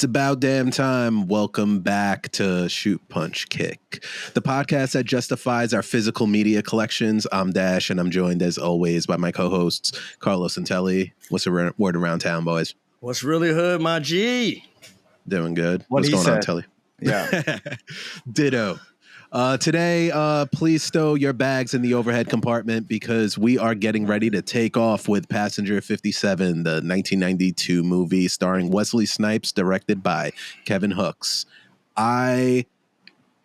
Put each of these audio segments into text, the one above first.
It's about damn time. Welcome back to Shoot, Punch, Kick, the podcast that justifies our physical media collections. I'm Dash, and I'm joined as always by my co-hosts, Carlos and Telly. What's the word around town, boys? What's really hood, my G? Doing good. What's going on, Telly? Yeah. Ditto. Today, please stow your bags in the overhead compartment because we are getting ready to take off with Passenger 57, the 1992 movie starring Wesley Snipes, directed by Kevin Hooks. I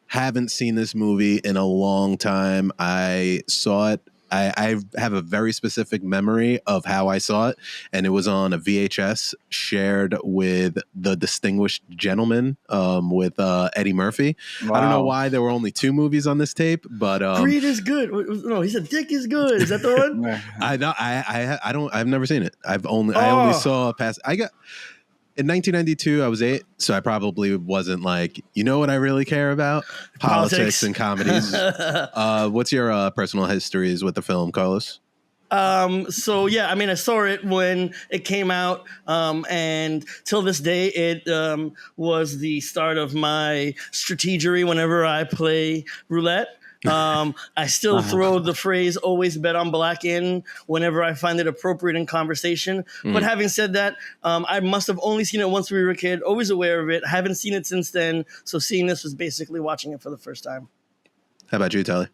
haven't seen this movie in a long time. I saw it. I have a very specific memory of how I saw it, and it was on a VHS shared with The Distinguished Gentleman with Eddie Murphy. Wow. I don't know why there were only two movies on this tape, but Greed is good. No, he said Dick is good. Is that the one? I've never seen it. I only saw past. In 1992, I was 8, so I probably wasn't like, you know what I really care about? Politics and comedies. What's your personal histories with the film, Carlos? So yeah, I mean, I saw it when it came out, and till this day, it was the start of my strategery whenever I play roulette. I still throw the phrase "always bet on black" in whenever I find it appropriate in conversation. But having said that, I must have only seen it once we were a kid, always aware of it. Haven't seen it since then. So seeing this was basically watching it for the first time. How about you, Telly?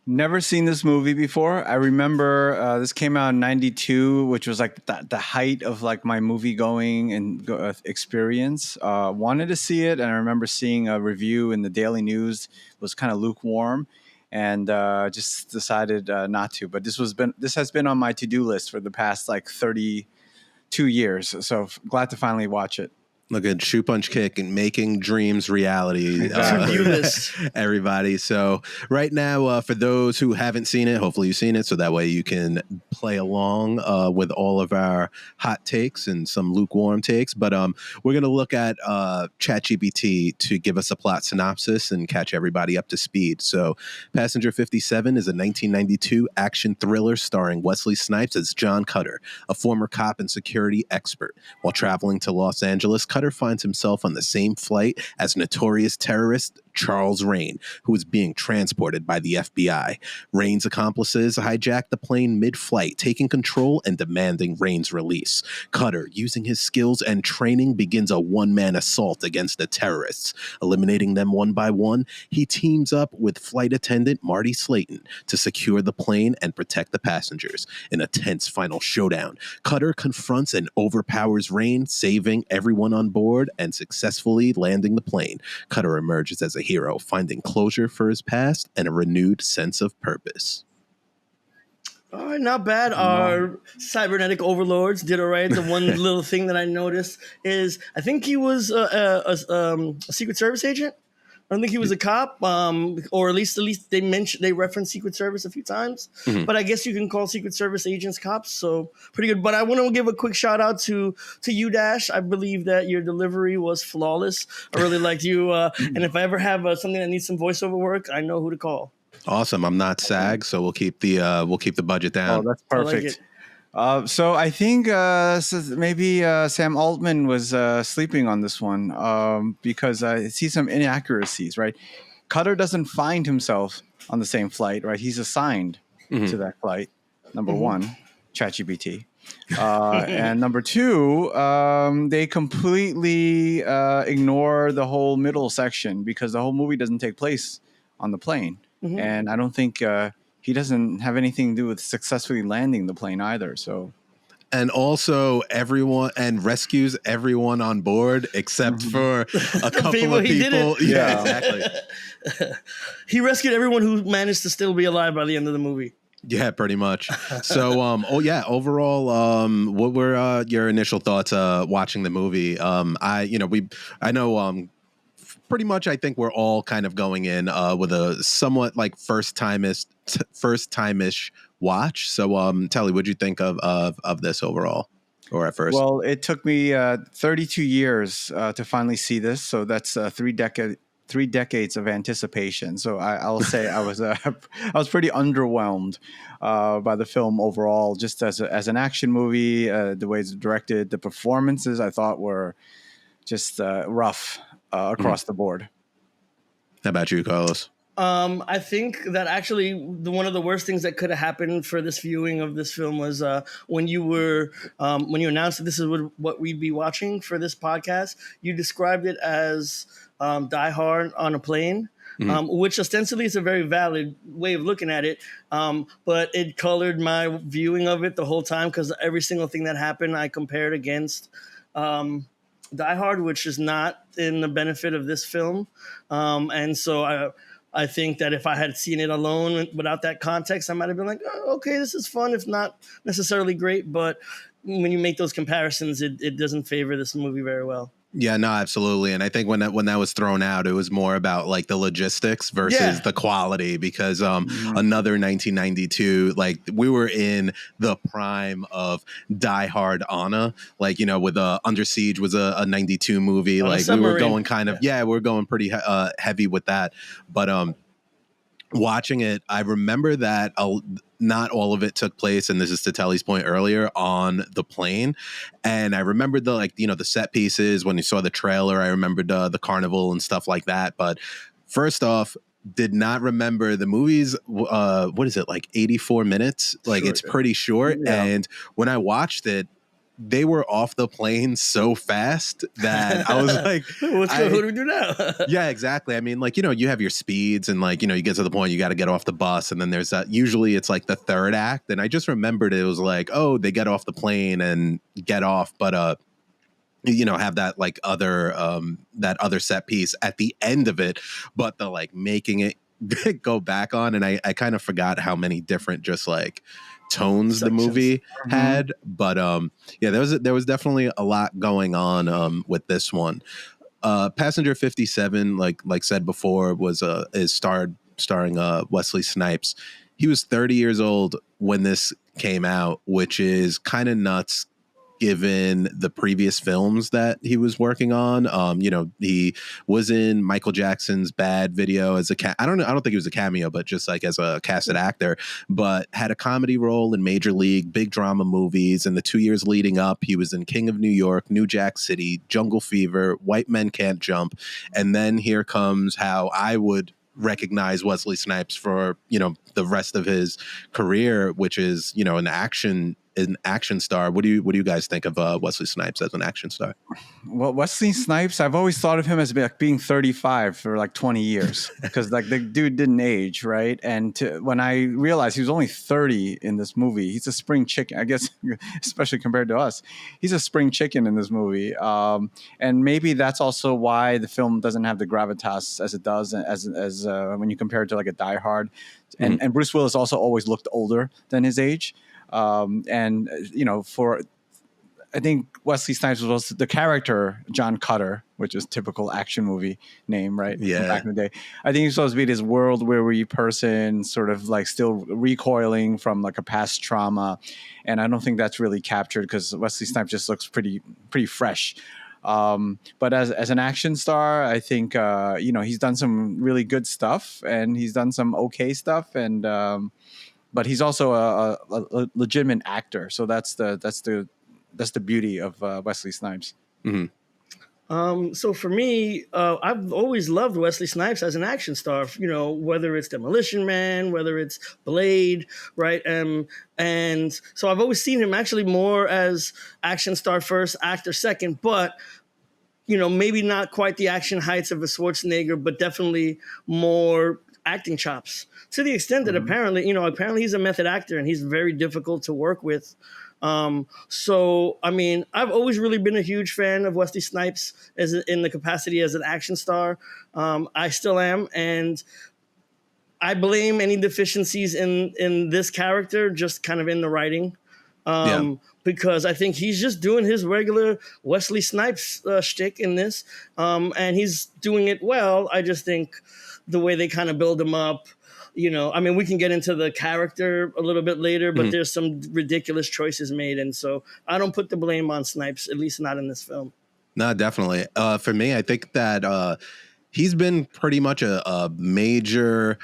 Never seen this movie before. I remember this came out in 92, which was like the height of like my movie going and experience. Wanted to see it. And I remember seeing a review in the Daily News. It was kind of lukewarm and just decided not to. But this has been on my to-do list for the past like 32 years. So glad to finally watch it. Look at Shoot, Punch, Kick and making dreams reality. Exactly. Everybody. So right now, for those who haven't seen it, hopefully you've seen it. So that way you can play along with all of our hot takes and some lukewarm takes. But we're going to look at ChatGPT to give us a plot synopsis and catch everybody up to speed. So Passenger 57 is a 1992 action thriller starring Wesley Snipes as John Cutter, a former cop and security expert. While traveling to Los Angeles, Cutter finds himself on the same flight as notorious terrorist Charles Rain, who is being transported by the FBI. Rain's accomplices hijack the plane mid-flight, taking control and demanding Rain's release. Cutter, using his skills and training, begins a one-man assault against the terrorists. Eliminating them one by one, he teams up with flight attendant Marty Slayton to secure the plane and protect the passengers. In a tense final showdown, Cutter confronts and overpowers Rain, saving everyone on board and successfully landing the plane. Cutter emerges as a hero, finding closure for his past and a renewed sense of purpose. All right, not bad. Our cybernetic overlords did all right. The one little thing that I noticed is I think he was a Secret Service agent. I don't think he was a cop, or at least they referenced Secret Service a few times. Mm-hmm. But I guess you can call Secret Service agents cops, so pretty good. But I want to give a quick shout out to you, Dash. I believe that your delivery was flawless. I really liked you, and if I ever have something that needs some voiceover work, I know who to call. Awesome. I'm not SAG, so we'll keep the budget down. Oh, that's perfect. So I think maybe Sam Altman was sleeping on this one because I see some inaccuracies, right? Cutter doesn't find himself on the same flight, right? He's assigned to that flight, number one, ChatGPT. And number two, they completely ignore the whole middle section because the whole movie doesn't take place on the plane. Mm-hmm. And I don't think... he doesn't have anything to do with successfully landing the plane either. So, and also everyone and rescues everyone on board except for a couple of people. Yeah, exactly. He rescued everyone who managed to still be alive by the end of the movie. Yeah, pretty much. So, overall, what were your initial thoughts watching the movie? Pretty much, I think we're all kind of going in with a somewhat like first time-ish watch. So, Telly, what'd you think of this overall, or at first? Well, it took me 32 years to finally see this. So that's 3 decades of anticipation. So I'll say I was pretty underwhelmed by the film overall, just as an action movie. The way it's directed, the performances I thought were just rough across the board. How about you, Carlos? I think that actually one of the worst things that could have happened for this viewing of this film was when you announced that this is what we'd be watching for this podcast. You described it as Die Hard on a plane. Which ostensibly is a very valid way of looking at it, but it colored my viewing of it the whole time because every single thing that happened I compared against Die Hard, which is not in the benefit of this film, and so I think that if I had seen it alone without that context, I might have been like, oh, okay, this is fun, if not necessarily great, but when you make those comparisons, it doesn't favor this movie very well. Yeah, no, absolutely. And I think when that was thrown out, it was more about like the logistics versus the quality, because another 1992, like we were in the prime of Die Hard Anna, like, you know, with Under Siege was a 92 movie. Like we were going kind of, we're going pretty heavy with that. But watching it, I remember that not all of it took place, and this is to Telly's point earlier, on the plane. And I remembered the set pieces when you saw the trailer. I remembered the carnival and stuff like that. But first off, did not remember the movie's what is it, like 84 minutes? Like it's pretty short. Yeah. And when I watched it, they were off the plane so fast that I was like, what do we do now? Yeah, exactly. I mean, like, you know, you have your speeds and like, you know, you get to the point you got to get off the bus. And then there's that, usually it's like the third act. And I just remembered it was like, oh, they get off the plane and get off. But, you know, have that like that other set piece at the end of it. But the like making it go back on. And I kind of forgot how many different just like tones the movie had, but there was definitely a lot going on with this one. Passenger 57, like said before, is starring Wesley Snipes. He was 30 years old when this came out, which is kind of nuts given the previous films that he was working on. You know, he was in Michael Jackson's Bad video as I don't think he was a cameo, but just like as a casted actor, but had a comedy role in Major League, big drama movies. And the 2 years leading up, he was in King of New York, New Jack City, Jungle Fever, White Men Can't Jump. And then here comes how I would recognize Wesley Snipes for, you know, the rest of his career, which is, you know, an action star. What do you guys think of Wesley Snipes as an action star? Well, Wesley Snipes, I've always thought of him as being 35 for like 20 years because like the dude didn't age, right? And when I realized he was only 30 in this movie, he's a spring chicken, I guess, especially compared to us. He's a spring chicken in this movie. And maybe that's also why the film doesn't have the gravitas as it does as when you compare it to like a Die Hard. And Bruce Willis also always looked older than his age. And you know, I think Wesley Snipes was the character John Cutter, which is typical action movie name, right? Yeah. From back in the day. I think he's supposed to be this world weary person, sort of like still recoiling from like a past trauma, and I don't think that's really captured because Wesley Snipes just looks pretty fresh. But as an action star, I think you know, he's done some really good stuff and he's done some okay stuff, and but he's also a legitimate actor. So that's the beauty of Wesley Snipes. Mm-hmm. So for me, I've always loved Wesley Snipes as an action star, you know, whether it's Demolition Man, whether it's Blade, right? And so I've always seen him actually more as action star first, actor second, but, you know, maybe not quite the action heights of a Schwarzenegger, but definitely more acting chops, to the extent that apparently he's a method actor and he's very difficult to work with. So, I mean, I've always really been a huge fan of Wesley Snipes in the capacity as an action star. I still am. And I blame any deficiencies in this character just kind of in the writing. Because I think he's just doing his regular Wesley Snipes shtick in this. And he's doing it well. I just think the way they kind of build him up, you know, I mean, we can get into the character a little bit later, but there's some ridiculous choices made. And so I don't put the blame on Snipes, at least not in this film. No, definitely. For me, I think that he's been pretty much a major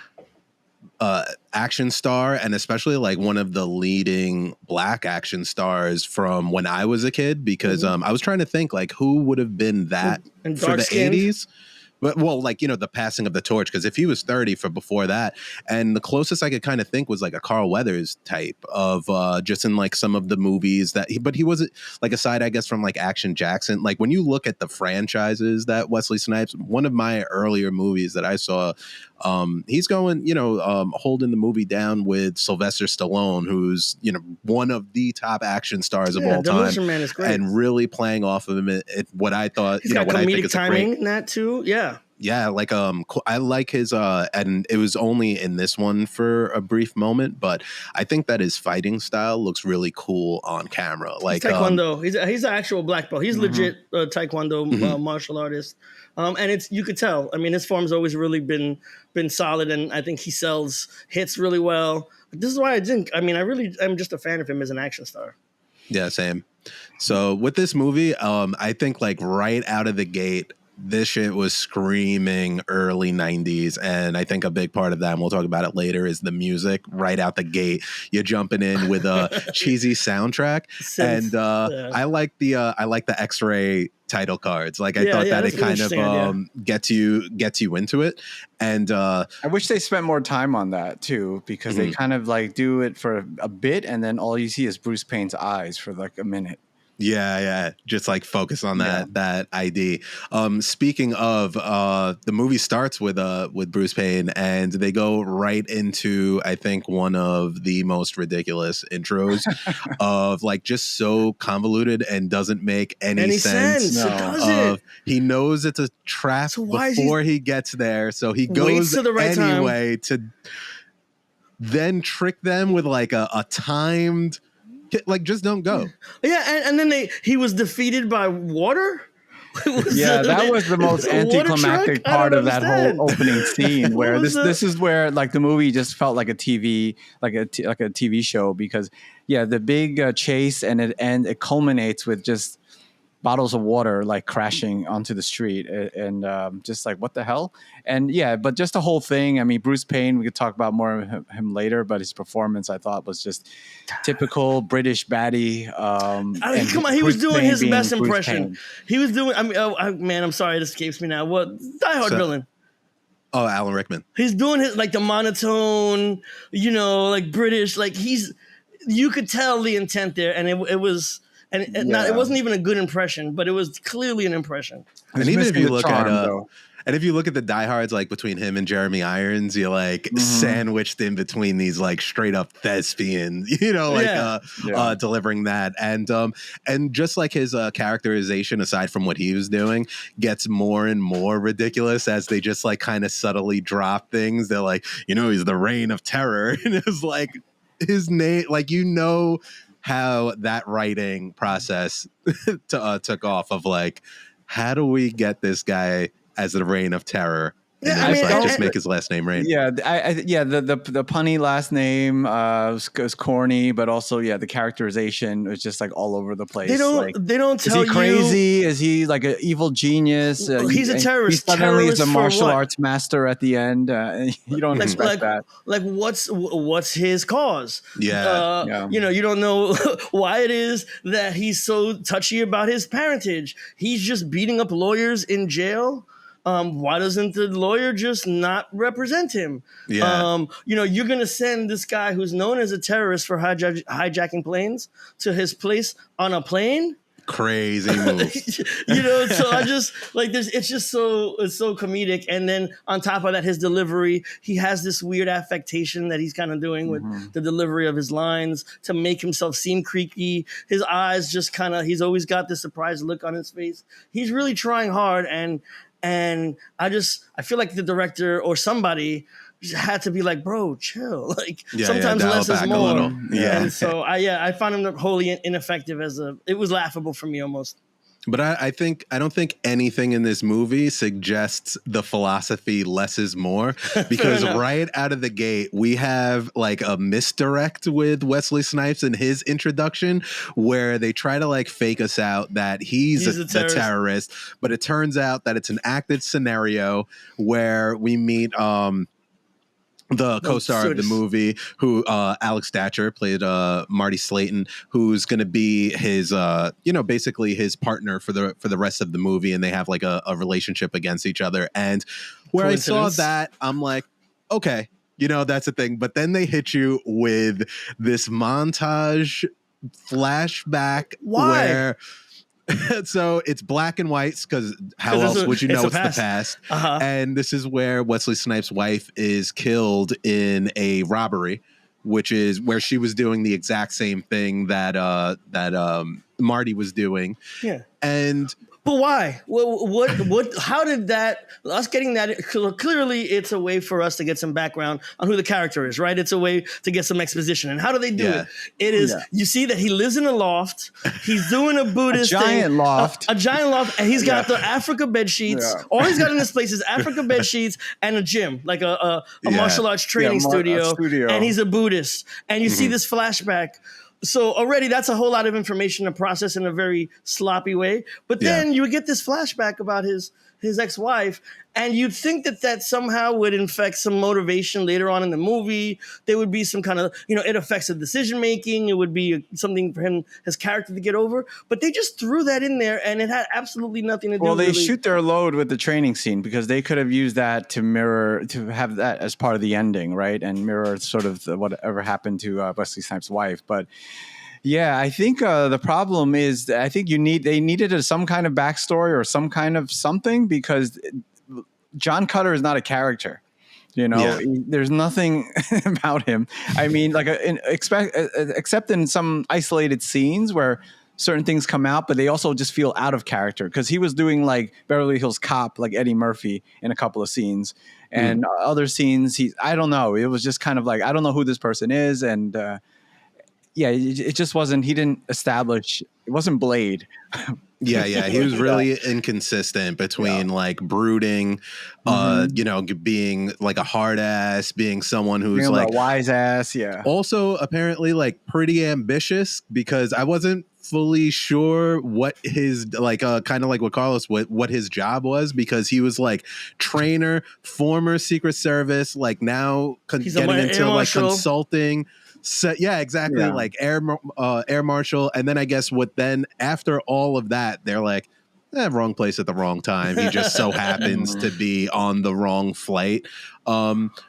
action star, and especially like one of the leading black action stars from when I was a kid, because I was trying to think like who would have been that And for the dark-skinned. 80s. But well, like, you know, the passing of the torch, because if he was 30 for before that, and the closest I could kind of think was like a Carl Weathers type of just in like some of the movies that but he wasn't like, aside I guess from like Action Jackson. Like when you look at the franchises that Wesley Snipes, one of my earlier movies that I saw, he's going, you know, holding the movie down with Sylvester Stallone, who's, you know, one of the top action stars of all Demolition time, Man is great. and really playing off of him at what I thought, He's you know, got what I think comedic is a timing great. in that too. Yeah, like I like his and it was only in this one for a brief moment, but I think that his fighting style looks really cool on camera. Like he's Taekwondo. He's an actual black belt. He's legit Taekwondo martial artist. And it's, you could tell. I mean, his form's always really been solid, and I think he sells hits really well. But this is why I'm just a fan of him as an action star. Yeah, same. So with this movie, I think like right out of the gate, this shit was screaming early 90s. And I think a big part of that, and we'll talk about it later, is the music right out the gate. You're jumping in with a cheesy soundtrack. I like the X-ray title cards. Like I thought that it kind of gets you into it. And I wish they spent more time on that too, because they kind of like do it for a bit, and then all you see is Bruce Payne's eyes for like a minute. Yeah. Just like focus on that ID. Speaking of, the movie starts with Bruce Payne, and they go right into, I think, one of the most ridiculous intros of like just so convoluted and doesn't make any sense. No. It doesn't. He knows it's a trap before he gets there, so he goes to the right anyway to then trick them with like a timed. Like, just don't go. Yeah, and then he was defeated by water. That was the most anticlimactic part of that whole opening scene. Where this is where like the movie just felt like a TV show, because the big chase, and it culminates with just bottles of water like crashing onto the street, and just like, what the hell? And but just the whole thing. I mean, Bruce Payne, we could talk about more of him later, but his performance I thought was just typical British baddie. Come on, he was doing his best impression. He was doing. I'm sorry, it escapes me now. What Die Hard villain? Oh, Alan Rickman. He's doing his like the monotone, like British. Like you could tell the intent there, and it was. And it wasn't even a good impression, but it was clearly an impression. And even if you look at the diehards, like between him and Jeremy Irons, you're like sandwiched in between these like straight up thespians, delivering that. And just like his characterization, aside from what he was doing, gets more and more ridiculous as they just like kind of subtly drop things. They're like, he's the Reign of Terror. And it's like his name, like, how that writing process took off of like, how do we get this guy as the Reign of Terror? And just make his last name Rain. Yeah, the punny last name was corny, but also the characterization was just like all over the place. They don't tell you. Is he crazy? Is he like an evil genius? He's a terrorist. He's a martial arts master at the end. You don't expect that. Like what's his cause? You don't know why it is that he's so touchy about his parentage. He's just beating up lawyers in jail. Why doesn't the lawyer just not represent him? Yeah. You're going to send this guy who's known as a terrorist for hijacking planes to his place on a plane? Crazy move. So I just like it's so comedic. And then on top of that, his delivery, he has this weird affectation that he's kind of doing with the delivery of his lines to make himself seem creaky. His eyes just he's always got this surprised look on his face. He's really trying hard, and I feel like the director or somebody had to be like, bro, chill. Like sometimes less is more. Yeah. And so I found him wholly ineffective it was laughable for me almost. But I don't think anything in this movie suggests the philosophy less is more, because right out of the gate, we have like a misdirect with Wesley Snipes in his introduction, where they try to like fake us out that he's the terrorist. But it turns out that it's an acted scenario where we meet the co-star of the movie, who Alex Thatcher played Marty Slayton, who's going to be his basically his partner for the rest of the movie, and they have like a relationship against each other. And where I saw that, I'm like, okay, that's a thing. But then they hit you with this montage flashback. Why? Where so it's black and white because how else would you know it's the past? Uh-huh. And this is where Wesley Snipes' wife is killed in a robbery, which is where she was doing the exact same thing that Marty was doing. Yeah. But why? What? How did that? Us getting that clearly, it's a way for us to get some background on who the character is, right? It's a way to get some exposition. And how do they do it? It is you see that he lives in a loft. He's doing a Buddhist giant loft, a giant loft, and he's got the Africa bed sheets. Yeah. All he's got in this place is Africa bed sheets and a gym, like a martial arts training studio. And he's a Buddhist. And you see this flashback. So already that's a whole lot of information to process in a very sloppy way. But then you would get this flashback about his ex-wife, and you'd think that somehow would infect some motivation later on in the movie. There would be some kind of, it affects the decision making. It would be something for him, his character to get over. But they just threw that in there, and it had absolutely nothing to do with Well, they shoot their load with the training scene because they could have used that to have that as part of the ending, right? And mirror sort of whatever happened to Wesley Snipes' wife. But yeah, I think the problem is that I think they needed some kind of backstory or some kind of something because John Cutter is not a character. There's nothing about him. I mean, like except in some isolated scenes where certain things come out, but they also just feel out of character because he was doing like Beverly Hills Cop, like Eddie Murphy in a couple of scenes, and other scenes I don't know. It was just kind of like I don't know who this person is, and it just wasn't. He didn't establish. It wasn't Blade. Yeah, he was really inconsistent between like brooding, being like a hard ass, being someone who's like a wise ass. Yeah. Also, apparently, like pretty ambitious because I wasn't fully sure what his kind of like what Carlos what his job was because he was like trainer, former Secret Service, like now getting into like consulting. So, yeah, exactly. Yeah. Like air marshal. And then I guess after all of that, they're like, wrong place at the wrong time. He just so happens to be on the wrong flight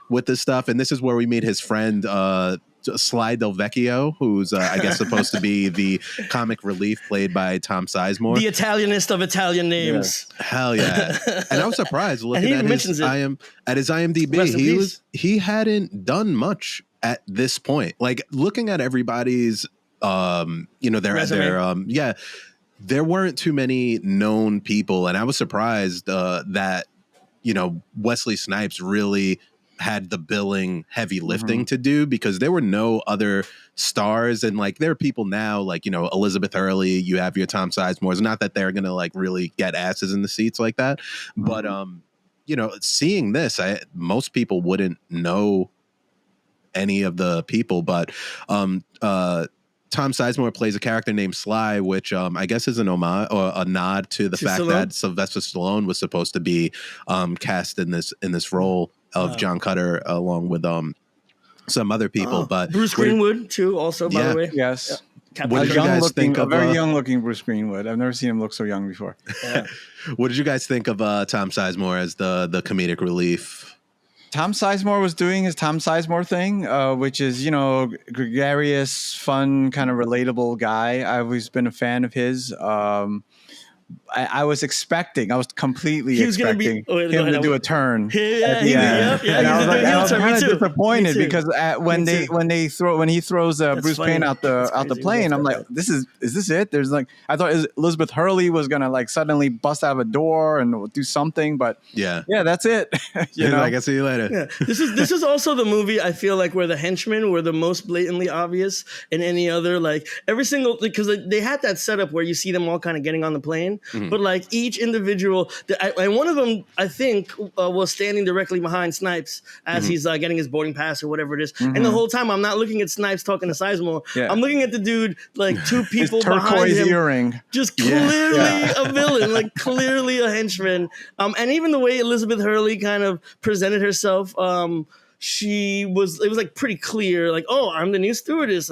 with this stuff. And this is where we meet his friend, Sly Del Vecchio, who's I guess supposed to be the comic relief played by Tom Sizemore. The Italianist of Italian names. Yeah. Hell yeah. And I was surprised looking at his IMDb. He hadn't done much at this point. Like looking at everybody's there weren't too many known people, and I was surprised that Wesley Snipes really had the billing heavy lifting to do because there were no other stars, and like there are people now like Elizabeth Hurley, you have your Tom Sizemores, not that they're gonna like really get asses in the seats like that, but seeing this, most people wouldn't know any of the people, but Tom Sizemore plays a character named Sly, which I guess is an homage or a nod to the fact that Sylvester Stallone was supposed to be cast in this role of John Cutter along with some other people. But Bruce Greenwood too, also by the way. Yes. Yeah. What did you guys think of a very young looking Bruce Greenwood? I've never seen him look so young before. Yeah. What did you guys think of Tom Sizemore as the comedic relief? Tom Sizemore was doing his Tom Sizemore thing, which is, gregarious, fun, kind of relatable guy. I've always been a fan of his. I was completely expecting him to do a turn. Yeah. I was kind of disappointed because when he throws Bruce Payne out the plane, I'm like, is this it? There's like, I thought Elizabeth Hurley was gonna like suddenly bust out of a door and do something, but yeah, that's it. I can see you later. Yeah. This is also the movie I feel like where the henchmen were the most blatantly obvious in any other, like every single, because they had that setup where you see them all kind of getting on the plane. But like each individual, and one of them I think was standing directly behind Snipes as he's getting his boarding pass or whatever it is. And the whole time I'm not looking at Snipes talking to Sizemore. Yeah. I'm looking at the dude like two people behind him, earring, just clearly a villain, like clearly a henchman. And even the way Elizabeth Hurley kind of presented herself. it was like pretty clear, like, oh, I'm the new stewardess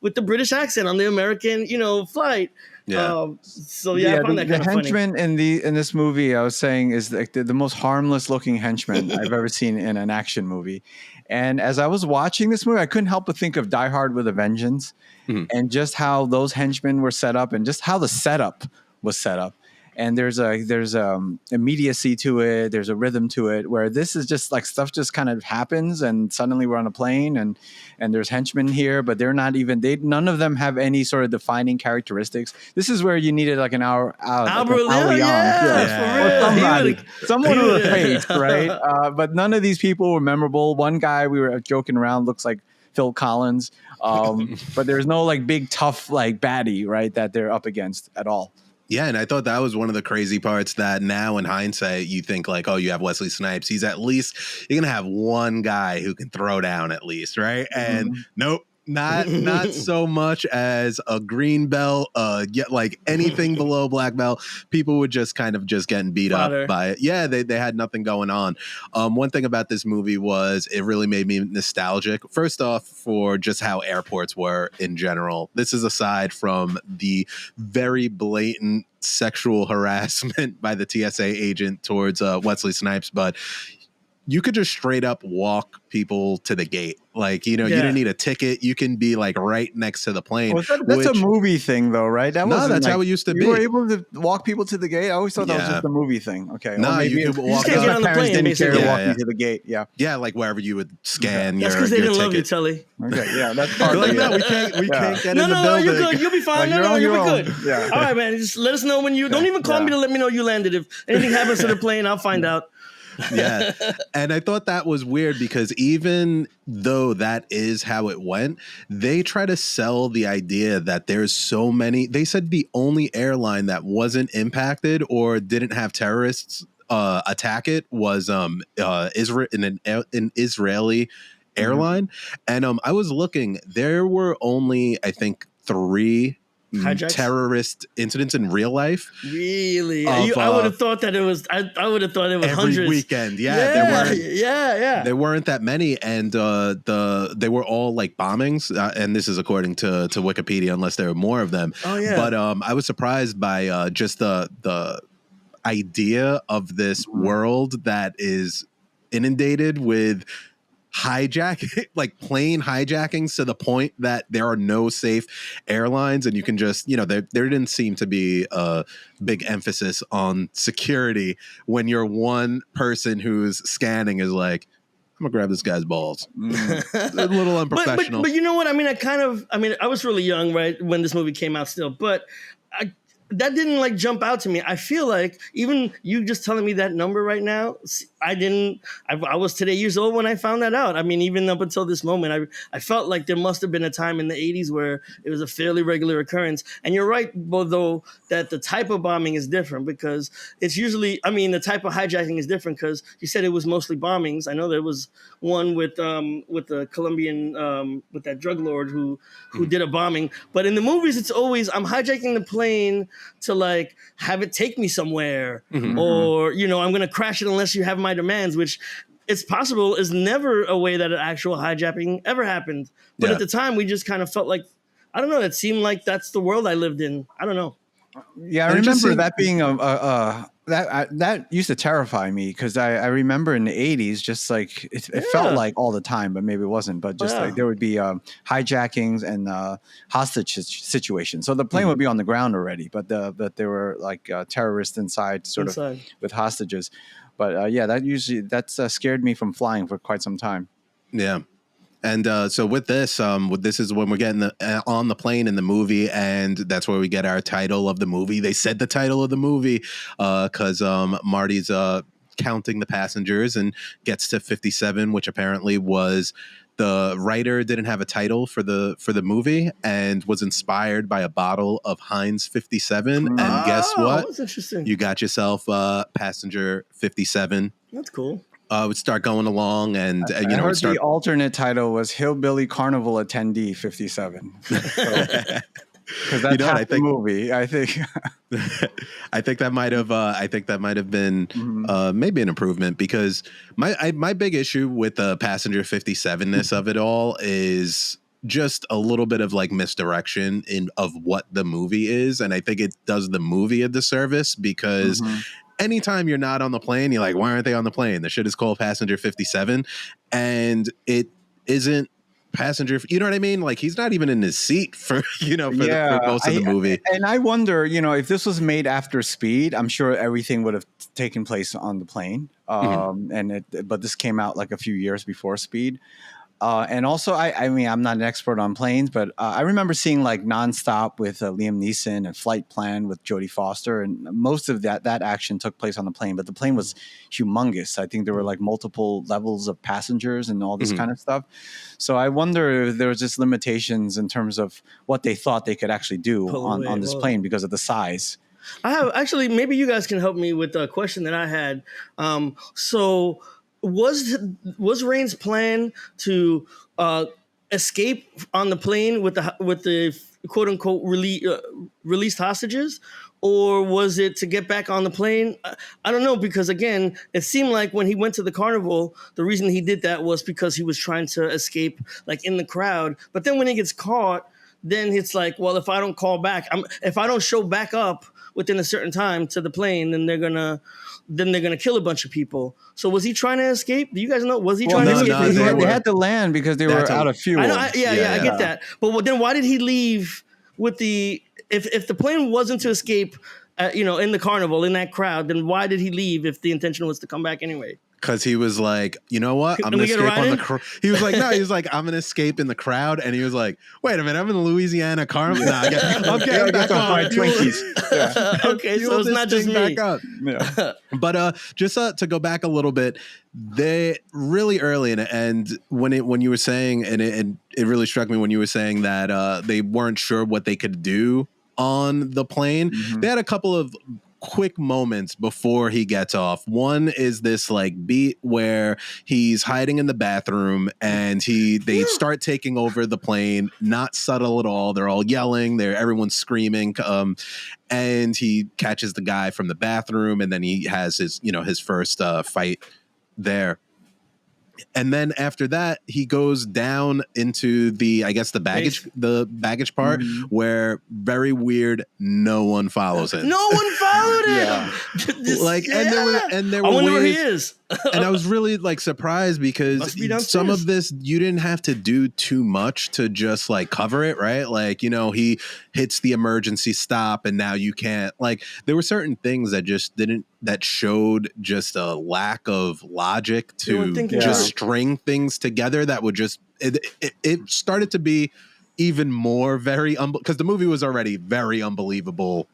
with the British accent on the American, flight. Yeah. So I found that the kind of funny. henchman in this movie, I was saying, is like the most harmless looking henchman I've ever seen in an action movie. And as I was watching this movie, I couldn't help but think of Die Hard with a Vengeance, and just how those henchmen were set up, and just how the setup was set up. And there's immediacy to it. There's a rhythm to it, where this is just like stuff just kind of happens, and suddenly we're on a plane, and there's henchmen here, but they're not even, none of them have any sort of defining characteristics. This is where you needed like an hour out. Albert like Leon, someone with a face, right? But none of these people were memorable. One guy we were joking around looks like Phil Collins, but there's no like big tough like baddie, right, that they're up against at all. Yeah, and I thought that was one of the crazy parts, that now in hindsight, you think like, oh, you have Wesley Snipes. He's at least, you're going to have one guy who can throw down at least, right? And nope. Not so much as a green belt, get like anything below black belt. People would just kind of just getting beat up by it. Yeah, they had nothing going on. One thing about this movie was it really made me nostalgic. First off, for just how airports were in general. This is aside from the very blatant sexual harassment by the TSA agent towards Wesley Snipes, but you could just straight up walk people to the gate. Like, you didn't need a ticket. You can be like right next to the plane. Well, that's a movie thing though, right? No, that's like, how it used to be. You were able to walk people to the gate? I always thought that was just a movie thing. Okay. No, you could walk out. On the plane, didn't care to walk you to the gate. Yeah. Yeah, like wherever you would scan your ticket. That's because they didn't love you, Tully. Okay, yeah, that's part of it. No, we can't get in the building. No, you're good. You'll be fine. Like, You'll be good. Yeah. All right, man. Just let us know when you, don't even call me to let me know you landed. If anything happens to the plane, I'll find out. Yeah. And I thought that was weird because even though that is how it went, they try to sell the idea that there's so many. They said the only airline that wasn't impacted or didn't have terrorists attack it was Israel, an Israeli airline. And I was looking, there were only, I think, 3 hijacks? Terrorist incidents in real life. Really? I would have thought that it was. I would have thought it was every hundreds. Weekend. There weren't that many, and they were all like bombings. And this is according to Wikipedia, unless there were more of them. Oh yeah. But I was surprised by just the idea of this world that is inundated with hijacking, like plane hijackings, to the point that there are no safe airlines, and you can just, there didn't seem to be a big emphasis on security when you're one person who's scanning is like, I'm gonna grab this guy's balls. A little unprofessional. But you know what? I mean, I was really young, right, when this movie came out still, but that didn't like jump out to me. I feel like even you just telling me that number right now, I was today years old when I found that out. I mean, even up until this moment, I felt like there must have been a time in the 80s where it was a fairly regular occurrence. And you're right, though, that the type of bombing is different because it's usually, the type of hijacking is different because you said it was mostly bombings. I know there was one with the Colombian, with that drug lord who did a bombing. But in the movies, it's always, I'm hijacking the plane to like have it take me somewhere, or I'm gonna crash it unless you have my demands, which it's possible is never a way that an actual hijacking ever happened. But at the time, we just kind of felt like, I don't know, it seemed like that's the world I lived in. I don't know. Yeah, I remember that being that used to terrify me because I remember in the 80s, just like it felt like all the time, but maybe it wasn't. But just like there would be hijackings and hostage situations. So the plane would be on the ground already, but there were like terrorists inside of with hostages. But that scared me from flying for quite some time. Yeah. And so with this is when we're getting on the plane in the movie, and that's where we get our title of the movie. They said the title of the movie because Marty's counting the passengers and gets to 57, which apparently was the writer didn't have a title for the movie and was inspired by a bottle of Heinz 57. And guess what? That's interesting. You got yourself passenger 57. That's cool. Would start going along, and I heard the alternate title was Hillbilly Carnival Attendee 57. So, because that's half the movie. I think. I think that might have. I think that might have been maybe an improvement, because my big issue with the passenger 57ness of it all is just a little bit of like misdirection of what the movie is, and I think it does the movie a disservice, because anytime you're not on the plane, you're like, why aren't they on the plane? The shit is called Passenger 57, and it isn't passenger. You know what I mean? Like, he's not even in his seat for for most of the movie. And I wonder, if this was made after Speed, I'm sure everything would have taken place on the plane. But this came out like a few years before Speed. And also, I mean, I'm not an expert on planes, but I remember seeing like Nonstop with Liam Neeson and Flight Plan with Jodie Foster. And most of that action took place on the plane, but the plane was humongous. I think there were like multiple levels of passengers and all this kind of stuff. So I wonder if there was just limitations in terms of what they thought they could actually do on this plane because of the size. I have actually, maybe you guys can help me with a question that I had. So was Rain's plan to escape on the plane with the quote unquote released hostages, or was it to get back on the plane? I don't know, because again, it seemed like when he went to the carnival, the reason he did that was because he was trying to escape like in the crowd. But then when he gets caught, then it's like, well, if I don't call back, if I don't show back up within a certain time to the plane, then they're gonna kill a bunch of people. So was he trying to escape? Do you guys know? Was he trying to escape? They had to land because they were out of fuel. I get that. But then why did he leave with the? If the plane wasn't to escape, in the carnival in that crowd, then why did he leave if the intention was to come back anyway? Because he was like, you know what? I'm going to escape on the crowd. He was like, no, he was like, I'm going to escape in the crowd. And he was like, wait a minute, I'm in the Louisiana Carnival. Nah, I'm getting back on my Twinkies. Okay, so it's not just me. Back up. Yeah. But just to go back a little bit, they really early in it, and when you were saying, and it really struck me when you were saying that they weren't sure what they could do on the plane. They had a couple of quick moments before he gets off. One is this like beat where he's hiding in the bathroom and they start taking over the plane, not subtle at all. They're all yelling, everyone's screaming, and he catches the guy from the bathroom, and then he has his first fight there. And then after that, he goes down into the baggage part, where very weird, no one follows him. No one followed him. And there were I wonder where he is. And I was really like surprised, because some of this you didn't have to do too much to just like cover it, right? Like, he hits the emergency stop, and now you can't, like, there were certain things that showed just a lack of logic to just string things together that would just it started to be even more because the movie was already very unbelievable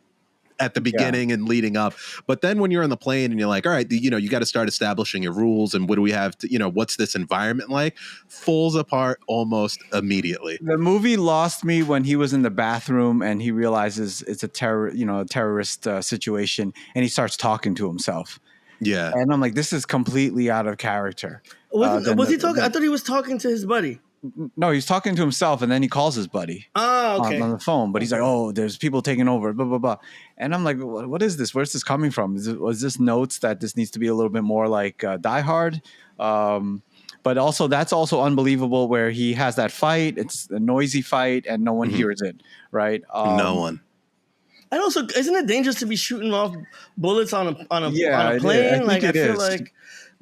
at the beginning and leading up. But then when you're on the plane and you're like, all right, you got to start establishing your rules, and what do we have to, what's this environment like, falls apart almost immediately. The movie lost me when he was in the bathroom and he realizes it's a terrorist situation, and he starts talking to himself. Yeah. And I'm like, this is completely out of character. Was he talking? I thought he was talking to his buddy. No, he's talking to himself, and then he calls his buddy on the phone. But he's like, "Oh, there's people taking over." Blah blah blah. And I'm like, "What is this? Where's this coming from? Was this notes that this needs to be a little bit more like Die Hard?" But also, that's also unbelievable, where he has that fight. It's a noisy fight, and no one hears it. Right? No one. And also, isn't it dangerous to be shooting off bullets on a plane? I feel like.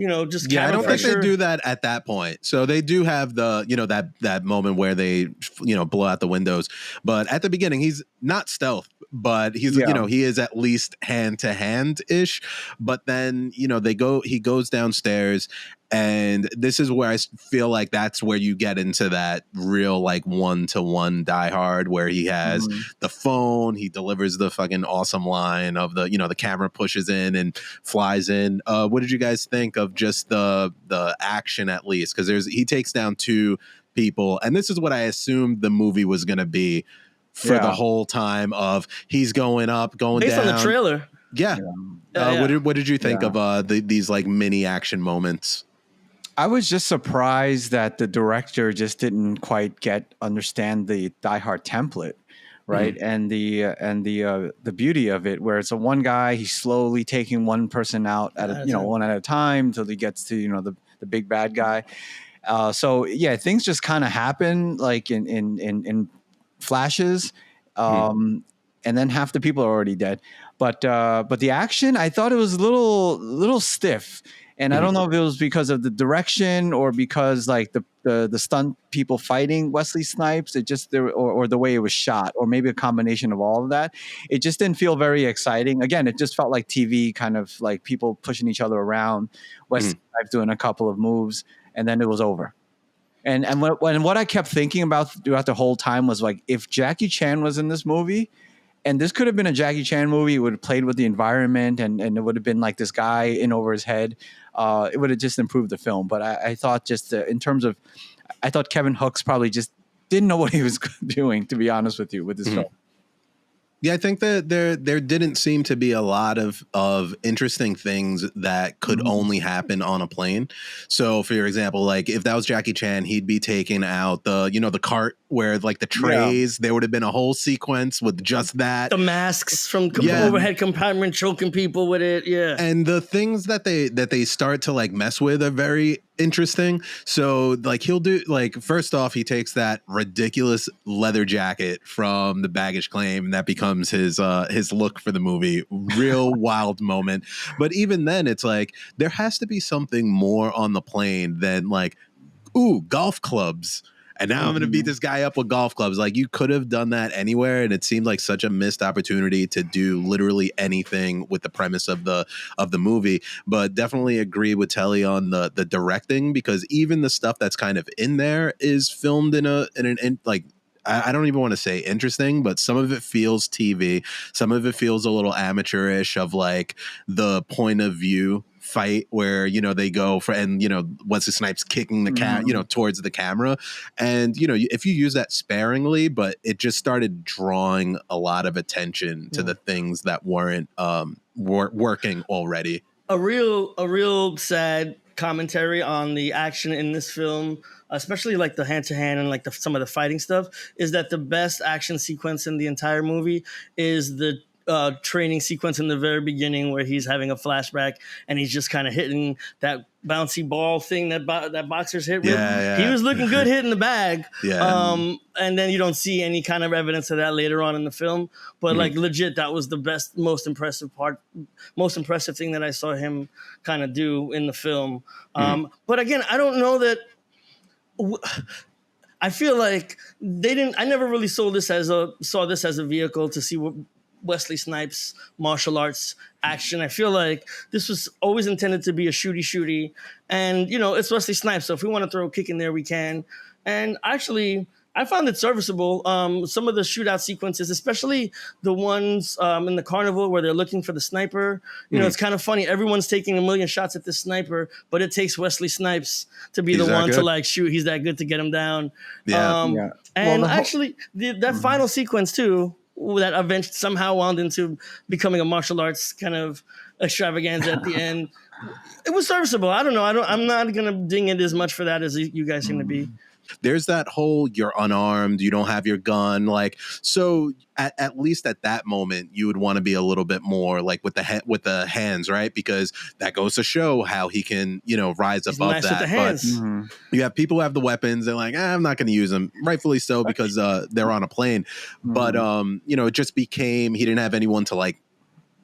I don't think they do that at that point. So they do have the, that moment where they, blow out the windows. But at the beginning, he's not stealth, but he's, he is at least hand to hand ish. But then, he goes downstairs, and this is where I feel like that's where you get into that real like 1-to-1 Die Hard, where he has the phone, he delivers the fucking awesome line of the camera pushes in and flies in. What did you guys think of just the action, at least? Because he takes down 2 people, and this is what I assumed the movie was going to be for the whole time of he's going up, going based down. On the trailer. Yeah. What did you think of these like mini action moments? I was just surprised that the director just didn't quite understand the Die Hard template, right? And the beauty of it, where it's a one guy, he's slowly taking one person out at one at a time till he gets to the big bad guy. So yeah, things just kind of happen like in flashes, and then half the people are already dead. But the action, I thought it was a little stiff, and I don't know if it was because of the direction or because like the stunt people fighting Wesley Snipes, it just or the way it was shot, or maybe a combination of all of that. It just didn't feel very exciting. Again, it just felt like TV, kind of like people pushing each other around, Wesley Snipes doing a couple of moves, and then it was over. And what I kept thinking about throughout the whole time was like, if Jackie Chan was in this movie, and this could have been a Jackie Chan movie, it would have played with the environment, and it would have been like this guy in over his head. It would have just improved the film. But I thought just in terms of, I thought Kevin Hooks probably just didn't know what he was doing, to be honest with you, with this film. Yeah, I think that there didn't seem to be a lot of interesting things that could only happen on a plane. So, for example, like if that was Jackie Chan, he'd be taking out the cart where like the trays. There would have been a whole sequence with just that. The masks from overhead compartment choking people with it. Yeah, and the things that they start to like mess with are very interesting. So like he'll do, like, first off, he takes that ridiculous leather jacket from the baggage claim, and that becomes his look for the movie. Real wild moment. But even then, it's like there has to be something more on the plane than like, ooh, golf clubs. And now I'm going to beat this guy up with golf clubs. Like, you could have done that anywhere, and it seemed like such a missed opportunity to do literally anything with the premise of the movie. But definitely agree with Telly on the directing, because even the stuff that's kind of in there is filmed in like, I don't even want to say interesting, but some of it feels TV. Some of it feels a little amateurish, of like the point of view fight where they go for, and Wesley Snipes kicking the cat towards the camera, and if you use that sparingly, but it just started drawing a lot of attention to the things that weren't working already. A real sad commentary on the action in this film, especially like the hand-to-hand and like some of the fighting stuff, is that the best action sequence in the entire movie is the training sequence in the very beginning, where he's having a flashback and he's just kind of hitting that bouncy ball thing that boxers hit with. He was looking good hitting the bag. And then you don't see any kind of evidence of that later on in the film. But like legit, that was the best, most impressive thing that I saw him kind of do in the film. But again, I don't know that. I feel like I never really saw this as a vehicle to see what Wesley Snipes martial arts action. I feel like this was always intended to be a shooty, and it's Wesley Snipes, so if we want to throw a kick in there, we can. And actually, I found it serviceable. Some of the shootout sequences, especially the ones in the carnival where they're looking for the sniper. It's kind of funny. Everyone's taking a million shots at this sniper, but it takes Wesley Snipes to be the one to like shoot. He's that good to get him down. And actually, that final sequence too, that eventually somehow wound into becoming a martial arts kind of extravaganza at the end. It was serviceable. I don't know. I'm not gonna ding it as much for that as you guys seem to be. There's that whole, you're unarmed, you don't have your gun, like, so at least at that moment you would want to be a little bit more like with the hands, right? Because that goes to show how he can rise above nice that. With the hands. But you have people who have the weapons, they're like, I'm not going to use them, rightfully so, because they're on a plane. But it just became, he didn't have anyone to like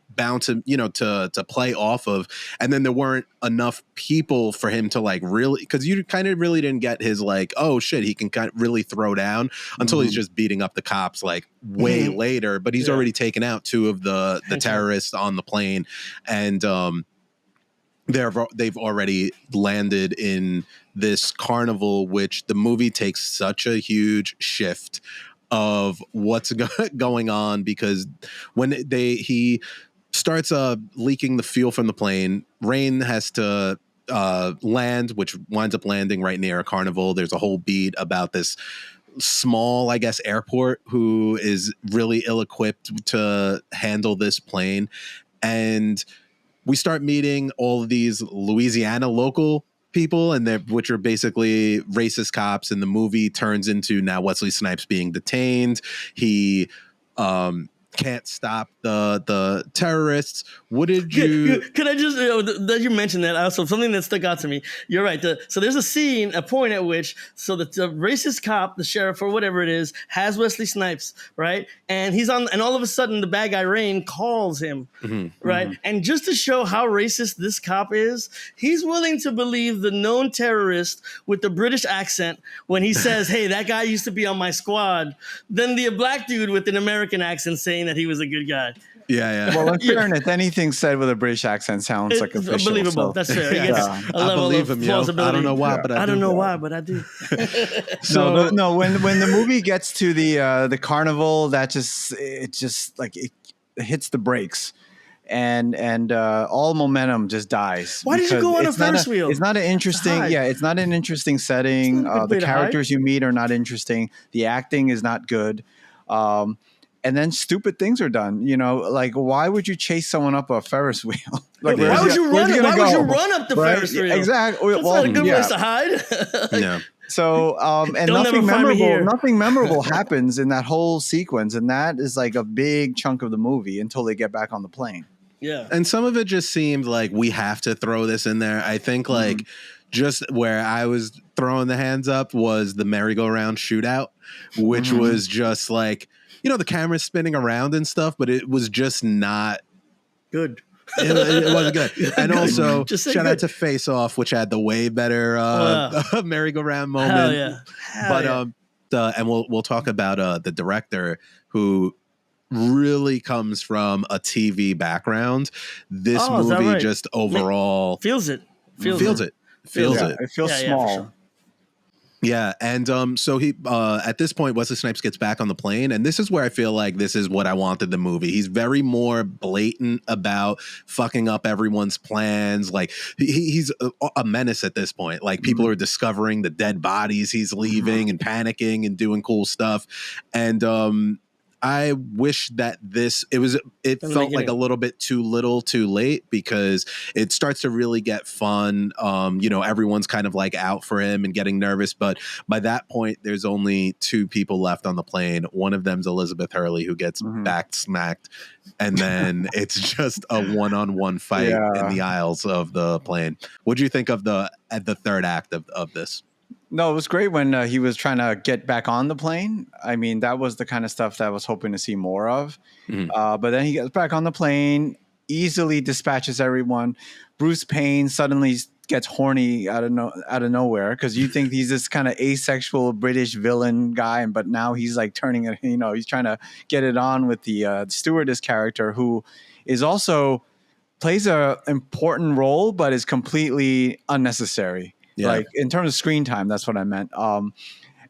bounce him, to play off of, and then there weren't enough people for him to like really, because you kind of really didn't get his like, oh shit, he can kind of really throw down, until he's just beating up the cops like way later, but he's already taken out two of the terrorists on the plane, and they've already landed in this carnival, which the movie takes such a huge shift of what's going on, because when he starts leaking the fuel from the plane, Rain has to land, which winds up landing right near a carnival. There's a whole beat about this small, I guess, airport who is really ill-equipped to handle this plane. And we start meeting all of these Louisiana local people, and which are basically racist cops, and the movie turns into now Wesley Snipes being detained. He can't stop the terrorists. What did you? Can I just that you mentioned that also something that stuck out to me? You're right. So there's a point at which the racist cop, the sheriff or whatever it is, has Wesley Snipes, right? And he's on, and all of a sudden the bad guy Rain calls him, right? And just to show how racist this cop is, he's willing to believe the known terrorist with the British accent when he says, "Hey, that guy used to be on my squad," than the black dude with an American accent saying that he was a good guy. Yeah. Well, in fairness, anything said with a British accent sounds like official. Believable. So. That's fair. He gets a level of plausibility. I don't know why, but I don't know why, but I do. So no, when the movie gets to the carnival, that it hits the brakes. And all momentum just dies. Why did you go on a Ferris wheel? It's not an interesting. It's not an interesting setting. The characters you meet are not interesting. The acting is not good. And then stupid things are done. Like why would you chase someone up a Ferris wheel? Like why would you run up the Ferris wheel? Exactly. That's not a good place to hide. Yeah. So and nothing memorable happens in that whole sequence, and that is like a big chunk of the movie until they get back on the plane. Yeah. And some of it just seemed like we have to throw this in there. I think like just where I was throwing the hands up was the merry-go-round shootout, which was just like, the camera's spinning around and stuff, but it was just not good. It wasn't good. And also, shout out to Face Off, which had the way better merry-go-round moment. Hell yeah. And we'll talk about the director who really comes from a TV background. This movie just overall feels it. It feels small. Sure. Yeah, and so he at this point, Wesley Snipes gets back on the plane, and this is where I feel like this is what I wanted the movie. He's very more blatant about fucking up everyone's plans. Like he's a menace at this point. Like people are discovering the dead bodies he's leaving and panicking and doing cool stuff, and I wish that it felt like a little bit too little too late, because it starts to really get fun. Everyone's kind of like out for him and getting nervous. But by that point, there's only two people left on the plane. One of them's Elizabeth Hurley, who gets back smacked. And then it's just a one-on-one fight in the aisles of the plane. What do you think of the third act of this? No, it was great when he was trying to get back on the plane. I mean, that was the kind of stuff that I was hoping to see more of. But then he gets back on the plane, easily dispatches everyone. Bruce Payne suddenly gets horny out of nowhere, because you think he's this kind of asexual British villain guy, but now he's like turning it. He's trying to get it on with the stewardess character, who is also plays a important role, but is completely unnecessary. Yeah. Like in terms of screen time, that's what I meant.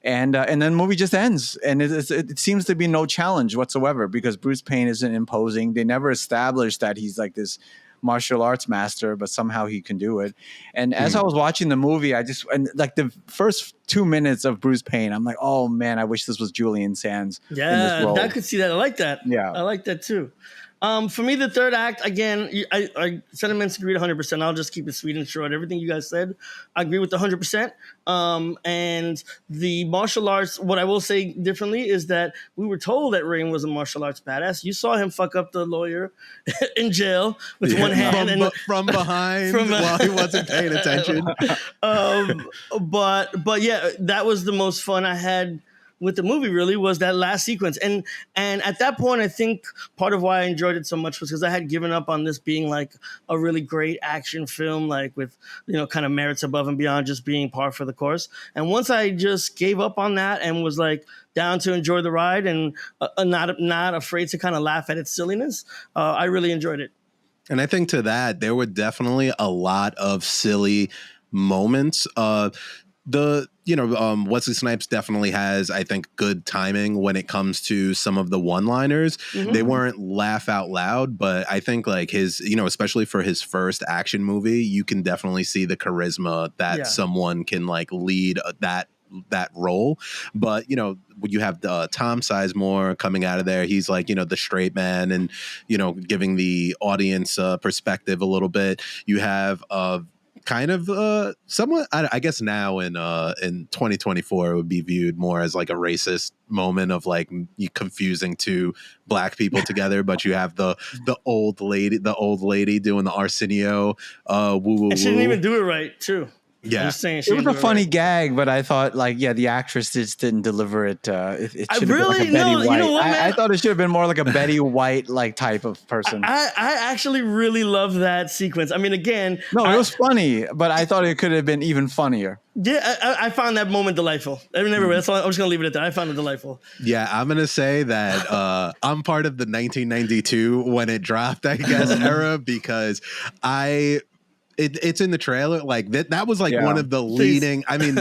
And then the movie just ends, and it seems to be no challenge whatsoever, because Bruce Payne isn't imposing. They never established that he's like this martial arts master, but somehow he can do it. And as I was watching the movie, and like the first 2 minutes of Bruce Payne, I'm like, oh man, I wish this was Julian Sands. Yeah, I could see that. I like that. Yeah, I like that too. For me, the third act, again, I sentiments agreed 100%. I'll just keep it sweet and short. Everything you guys said, I agree with 100%. And the martial arts, what I will say differently is that we were told that Rain was a martial arts badass. You saw him fuck up the lawyer in jail with one hand from behind while he wasn't paying attention. But yeah, that was the most fun I had with the movie, really, was that last sequence. And at that point, I think part of why I enjoyed it so much was because I had given up on this being like a really great action film, like with, kind of merits above and beyond just being par for the course. And once I just gave up on that and was like down to enjoy the ride and not afraid to kind of laugh at its silliness, I really enjoyed it. And I think to that, there were definitely a lot of silly moments. Wesley Snipes definitely has, I think, good timing when it comes to some of the one-liners. They weren't laugh out loud, but I think like his, especially for his first action movie, you can definitely see the charisma that someone can like lead that role. But you have Tom Sizemore coming out of there. He's like the straight man and giving the audience perspective a little bit. You have kind of somewhat, I guess now in 2024 it would be viewed more as like a racist moment of like you confusing two black people together, but you have the old lady doing the Arsenio woo woo. And she didn't even do it right too. Yeah, I'm just saying she It was didn't a do funny right. gag, but I thought like, yeah, the actress just didn't deliver it. It I should have been like really- a Betty no, you White. know what, I man? thought it should have been more like a Betty White like type of person. I actually really love that sequence. I mean, again, No, it was funny, but I thought it could have been even funnier. yeah, I found that moment delightful. That's all. I'm just gonna leave it at that. I found it delightful. yeah. I'm gonna say that I'm part of the 1992 when it dropped, I guess, era because it's in the trailer. Like that was like one of the leading. I mean,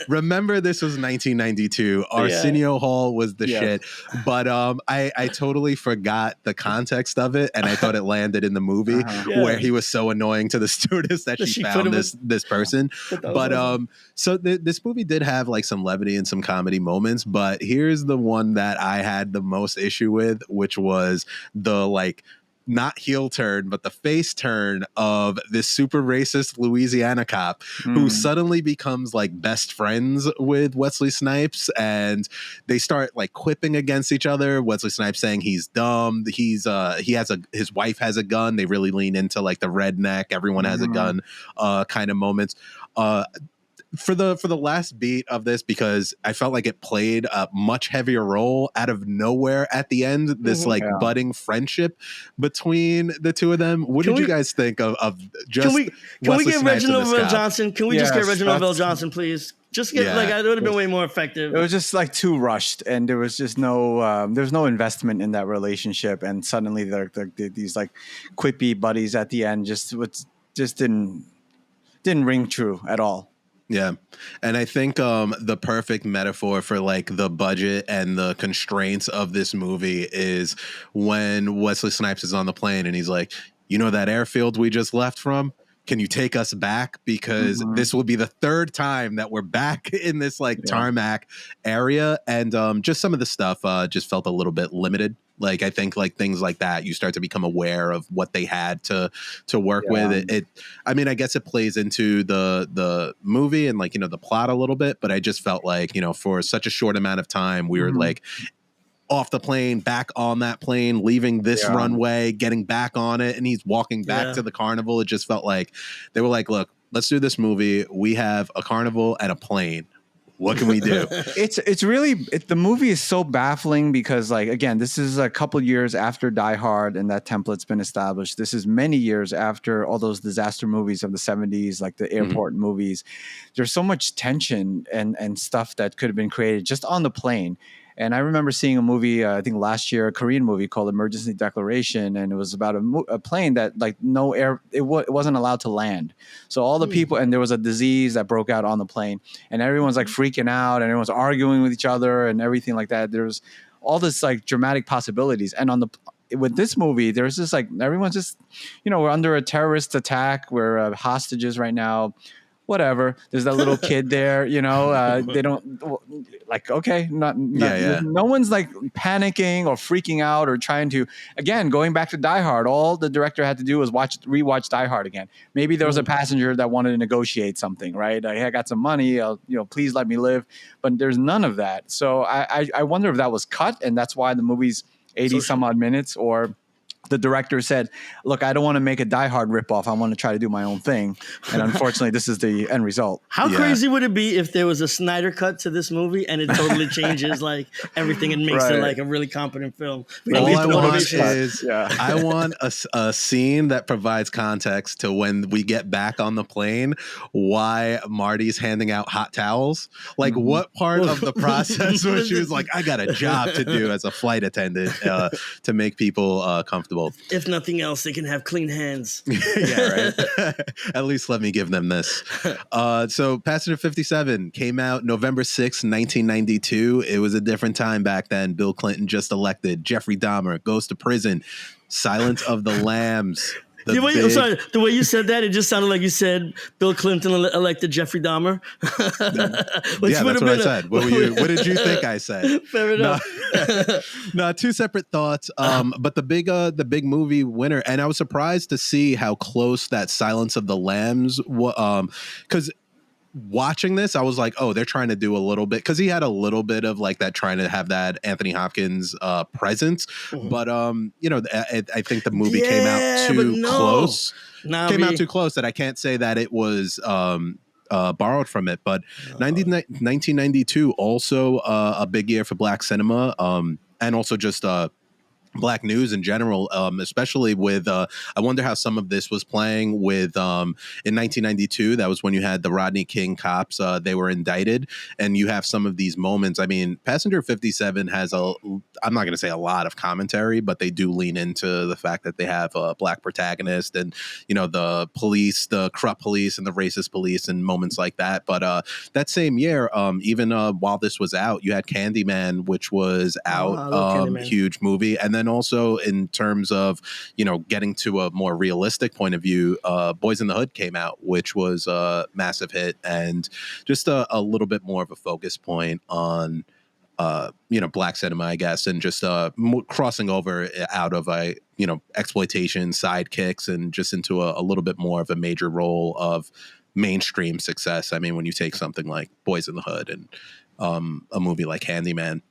remember this was 1992. Arsenio Hall was the shit, but I totally forgot the context of it, and I thought it landed in the movie where he was so annoying to the stewardess that she found this person. But so this movie did have like some levity and some comedy moments, but here's the one that I had the most issue with, which was the like, not heel turn, but the face turn of this super racist Louisiana cop who suddenly becomes like best friends with Wesley Snipes, and they start like quipping against each other. Wesley Snipes saying he's dumb. His wife has a gun. They really lean into like the redneck, everyone has a gun kind of moments. For the last beat of this, because I felt like it played a much heavier role out of nowhere at the end, this budding friendship between the two of them. What did you guys think of just Can we get Snipes and Reginald this Vell cop? Johnson? Can we just get Reginald Vell Johnson, please? Just get it would have been way more effective. It was just like too rushed, and there was just there's no investment in that relationship, and suddenly they're these like quippy buddies at the end just didn't ring true at all. Yeah. And I think the perfect metaphor for like the budget and the constraints of this movie is when Wesley Snipes is on the plane and he's like, you know, that airfield we just left from? Can you take us back? Because this will be the third time that we're back in this like tarmac area. And just some of the stuff just felt a little bit limited. Like, I think like things like that, you start to become aware of what they had to work with. It I mean, I guess it plays into the movie and like, you know, the plot a little bit, but I just felt like, you know, for such a short amount of time, we were like off the plane, back on that plane, leaving this runway, getting back on it, and he's walking back to the carnival. It just felt like they were like, look, let's do this movie. We have a carnival and a plane. What can we do? It's really the movie is so baffling because, like, again, this is a couple years after Die Hard and that template's been established. This is many years after all those disaster movies of the 70s, like the airport movies. There's so much tension and stuff that could have been created just on the plane. And I remember seeing a movie, I think last year, a Korean movie called Emergency Declaration, and it was about a plane that like no air, it wasn't allowed to land. So all the people, and there was a disease that broke out on the plane, and everyone's like freaking out, and everyone's arguing with each other and everything like that. There was all this like dramatic possibilities, and with this movie, there's just like everyone's just, you know, we're under a terrorist attack, we're hostages right now. Whatever. There's that little kid there, you know, they don't like, okay, no one's like panicking or freaking out or trying to, again, going back to Die Hard, all the director had to do was rewatch Die Hard again. Maybe there was a passenger that wanted to negotiate something, right? Hey, I got some money, please let me live. But there's none of that. So I wonder if that was cut and that's why the movie's 80 some odd minutes, or the director said, look, I don't want to make a Die Hard ripoff. I want to try to do my own thing. And unfortunately, this is the end result. How crazy would it be if there was a Snyder cut to this movie and it totally changes like everything and makes it like a really competent film? All I want is I want a scene that provides context to when we get back on the plane, why Marty's handing out hot towels. Like what part of the process where she was like, I got a job to do as a flight attendant to make people comfortable. If nothing else, they can have clean hands. Yeah, right. At least let me give them this. So Passenger 57 came out November 6th, 1992. It was a different time back then. Bill Clinton just elected. Jeffrey Dahmer goes to prison. Silence of the Lambs. The way you said that, it just sounded like you said Bill Clinton elected Jeffrey Dahmer. Yeah, that's what I said. What did you think I said? Fair enough. No, two separate thoughts. But the big movie winner, and I was surprised to see how close that Silence of the Lambs was, because watching this, I was like, oh, they're trying to do a little bit, because he had a little bit of like that, trying to have that Anthony Hopkins presence. Mm-hmm. But I think the movie came out too close. Came out too close that I can't say that it was borrowed from it. But 1992 also a big year for Black cinema, and also just Black news in general, especially with I wonder how some of this was playing with in 1992. That was when you had the Rodney King cops. They were indicted, and you have some of these moments. I mean, Passenger 57 has I'm not going to say a lot of commentary, but they do lean into the fact that they have a Black protagonist, and the police, the corrupt police and the racist police, and moments like that. But that same year, even while this was out, you had Candyman, which was out, huge movie. And then also in terms of, getting to a more realistic point of view, Boys in the Hood came out, which was a massive hit, and just a little bit more of a focus point on, Black cinema, I guess, and just crossing over out of exploitation, sidekicks, and just into a little bit more of a major role of mainstream success. I mean, when you take something like Boys in the Hood and a movie like Handyman.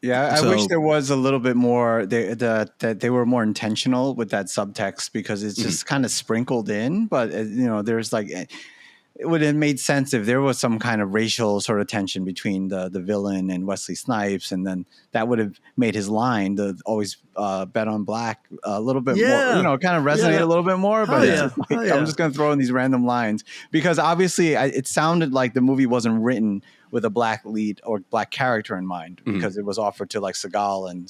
Yeah, I wish there was a little bit more that they were more intentional with that subtext, because it's just kind of sprinkled in. But there's like, it would have made sense if there was some kind of racial sort of tension between the villain and Wesley Snipes, and then that would have made his line, the always bet on Black, a little bit more, kind of resonate a little bit more. But I'm just going to throw in these random lines, because obviously it sounded like the movie wasn't written with a Black lead or Black character in mind, because it was offered to like Seagal and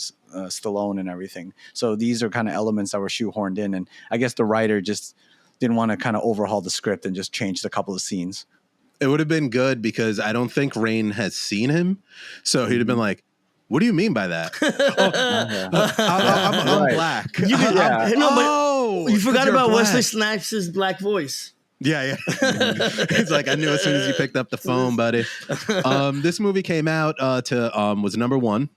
Stallone and everything. So these are kind of elements that were shoehorned in, and I guess the writer just didn't want to kind of overhaul the script and just changed a couple of scenes. It would have been good, because I don't think Rain has seen him, so he'd have been like, "What do you mean by that?" I'm Black. You forgot about Black. Wesley Snipes' Black voice. Yeah. It's like, I knew as soon as you picked up the phone, buddy. This movie came out was number one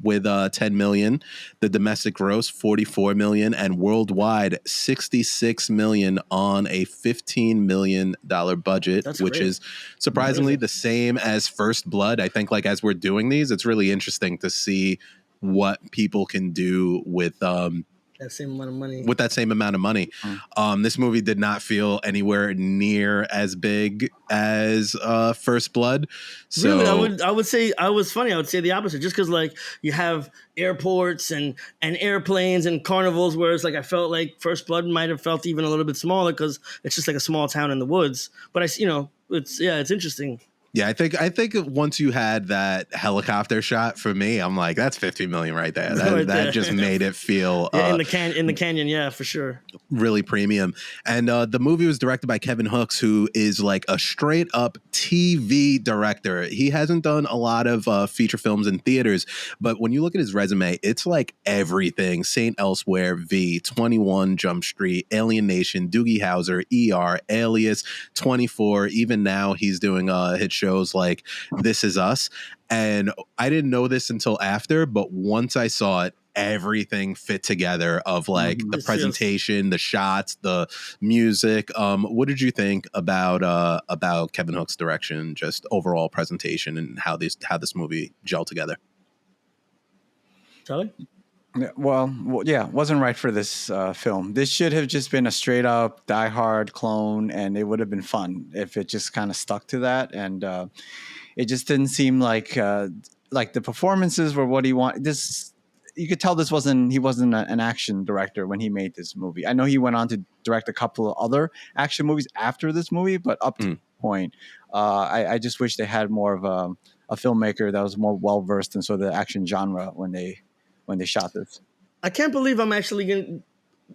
with 10 million. The domestic gross 44 million, and worldwide 66 million on a $15 million budget. That's which is surprisingly the same as First Blood. I think, like, as we're doing these, it's really interesting to see what people can do with that same amount of money. With that same amount of money. This movie did not feel anywhere near as big as First Blood. So really, I would say the opposite, just because like you have airports and airplanes and carnivals, whereas like I felt like First Blood might have felt even a little bit smaller, because it's just like a small town in the woods. But it's interesting. Yeah, I think once you had that helicopter shot, for me, I'm like, that's 50 million right there. That just made it feel in the canyon, yeah, for sure. Really premium. And the movie was directed by Kevin Hooks, who is like a straight up TV director. He hasn't done a lot of feature films in theaters, but when you look at his resume, it's like everything: Saint Elsewhere, V, 21 Jump Street, Alien Nation, Doogie Howser, ER, Alias, 24. Even now he's doing hit shows like This Is Us. And I didn't know this until after, but once I saw it, everything fit together, of like the presentation, the shots, the music. What did you think about Kevin Hooks' direction, just overall presentation, and how this movie gelled together? Charlie? Well, wasn't right for this film. This should have just been a straight up Die Hard clone, and it would have been fun if it just kind of stuck to that. And it just didn't seem like the performances were what he wanted. You could tell he wasn't an action director when he made this movie. I know he went on to direct a couple of other action movies after this movie, but up to the point, I just wish they had more of a filmmaker that was more well versed in sort of the action genre when they shot this. I can't believe I'm actually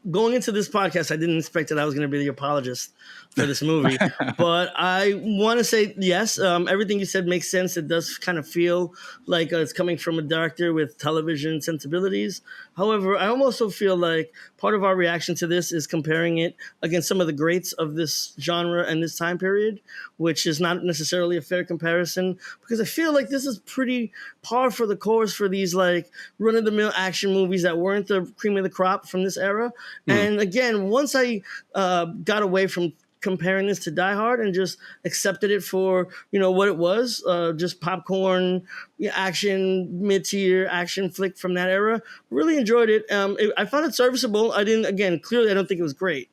going into this podcast, I didn't expect that I was going to be the apologist for this movie, but I want to say yes. Everything you said makes sense. It does kind of feel like it's coming from a director with television sensibilities. However, I also feel like part of our reaction to this is comparing it against some of the greats of this genre and this time period, which is not necessarily a fair comparison because I feel like this is pretty par for the course for these like run-of-the-mill action movies that weren't the cream of the crop from this era. And again, once I got away from comparing this to Die Hard and just accepted it for, what it was, just popcorn action, mid-tier action flick from that era. Really enjoyed it. I found it serviceable. Clearly I don't think it was great.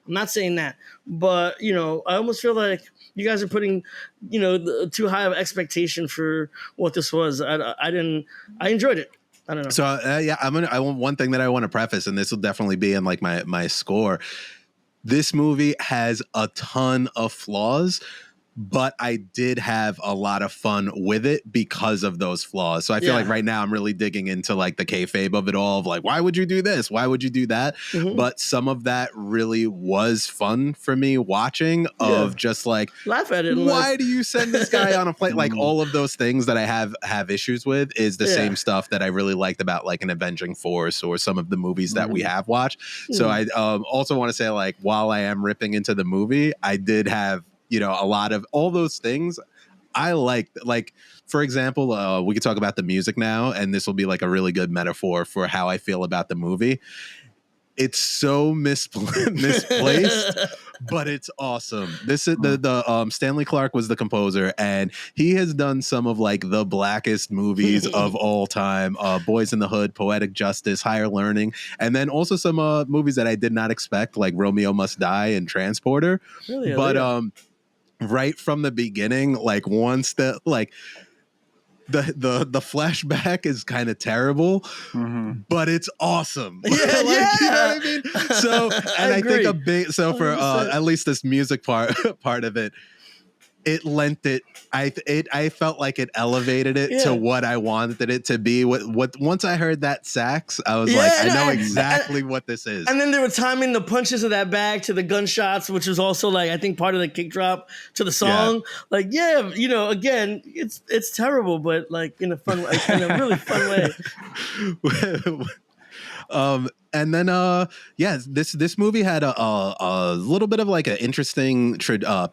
I'm not saying that, but, I almost feel like you guys are putting, too high of expectation for what this was. I enjoyed it. I don't know. So I want one thing that I want to preface, and this will definitely be in like my score. This movie has a ton of flaws, but I did have a lot of fun with it because of those flaws. So I feel like right now I'm really digging into like the kayfabe of it all of like, why would you do this? Why would you do that? Mm-hmm. But some of that really was fun for me watching of just like, laugh at it. Why do you send this guy on a plane? Like all of those things that I have issues with is the same stuff that I really liked about like an Avenging Force or some of the movies that we have watched. So I also want to say like, while I am ripping into the movie, I did have, a lot of all those things I liked. Like, for example, we could talk about the music now, and this will be like a really good metaphor for how I feel about the movie. It's so misplaced, but it's awesome. This is the Stanley Clarke was the composer, and he has done some of like the blackest movies of all time. Boys in the Hood, Poetic Justice, Higher Learning, and then also some movies that I did not expect, like Romeo Must Die and Transporter. Really? But right from the beginning, like once the like the flashback is kind of terrible, but it's awesome. Yeah, like, you know what I mean? So, and I think for at least this music part of it, it lent it. I felt like it elevated it to what I wanted it to be. What once I heard that sax, I was like, I know exactly what this is. And then they were timing the punches of that bag to the gunshots, which was also like I think part of the kick drop to the song. Like, again, it's terrible, but like in a fun, in a really fun way. And then, this movie had a little bit of like an interesting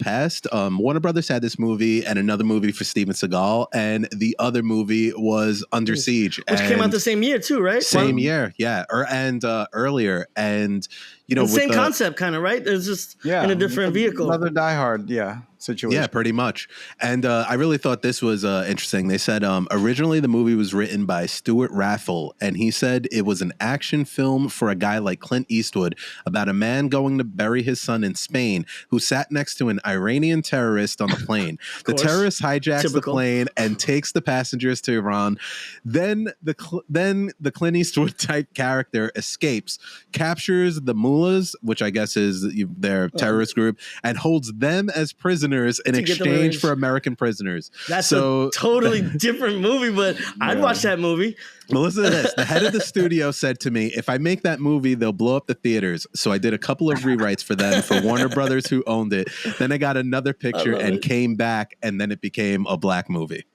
past. Warner Brothers had this movie and another movie for Steven Seagal, and the other movie was Under Siege, which came out the same year too, right? Same year, yeah, earlier, and with same concept, kind of, right? It's just in a different vehicle. Another Die Hard, situation. Yeah, pretty much. And I really thought this was interesting. They said originally the movie was written by Stuart Raffle, and he said it was an action film for a guy like Clint Eastwood about a man going to bury his son in Spain who sat next to an Iranian terrorist on the plane. The terrorist hijacks the plane and takes the passengers to Iran. Then the Clint Eastwood type character escapes, captures the mullahs, which I guess is their terrorist group, and holds them as prisoners in exchange for American prisoners. That's a totally different movie, but I'd watch that movie. Well, listen to this. The head of the studio said to me, if I make that movie, they'll blow up the theaters. So I did a couple of rewrites for them, for Warner Brothers, who owned it. Then I got another picture and came back, and then it became a black movie.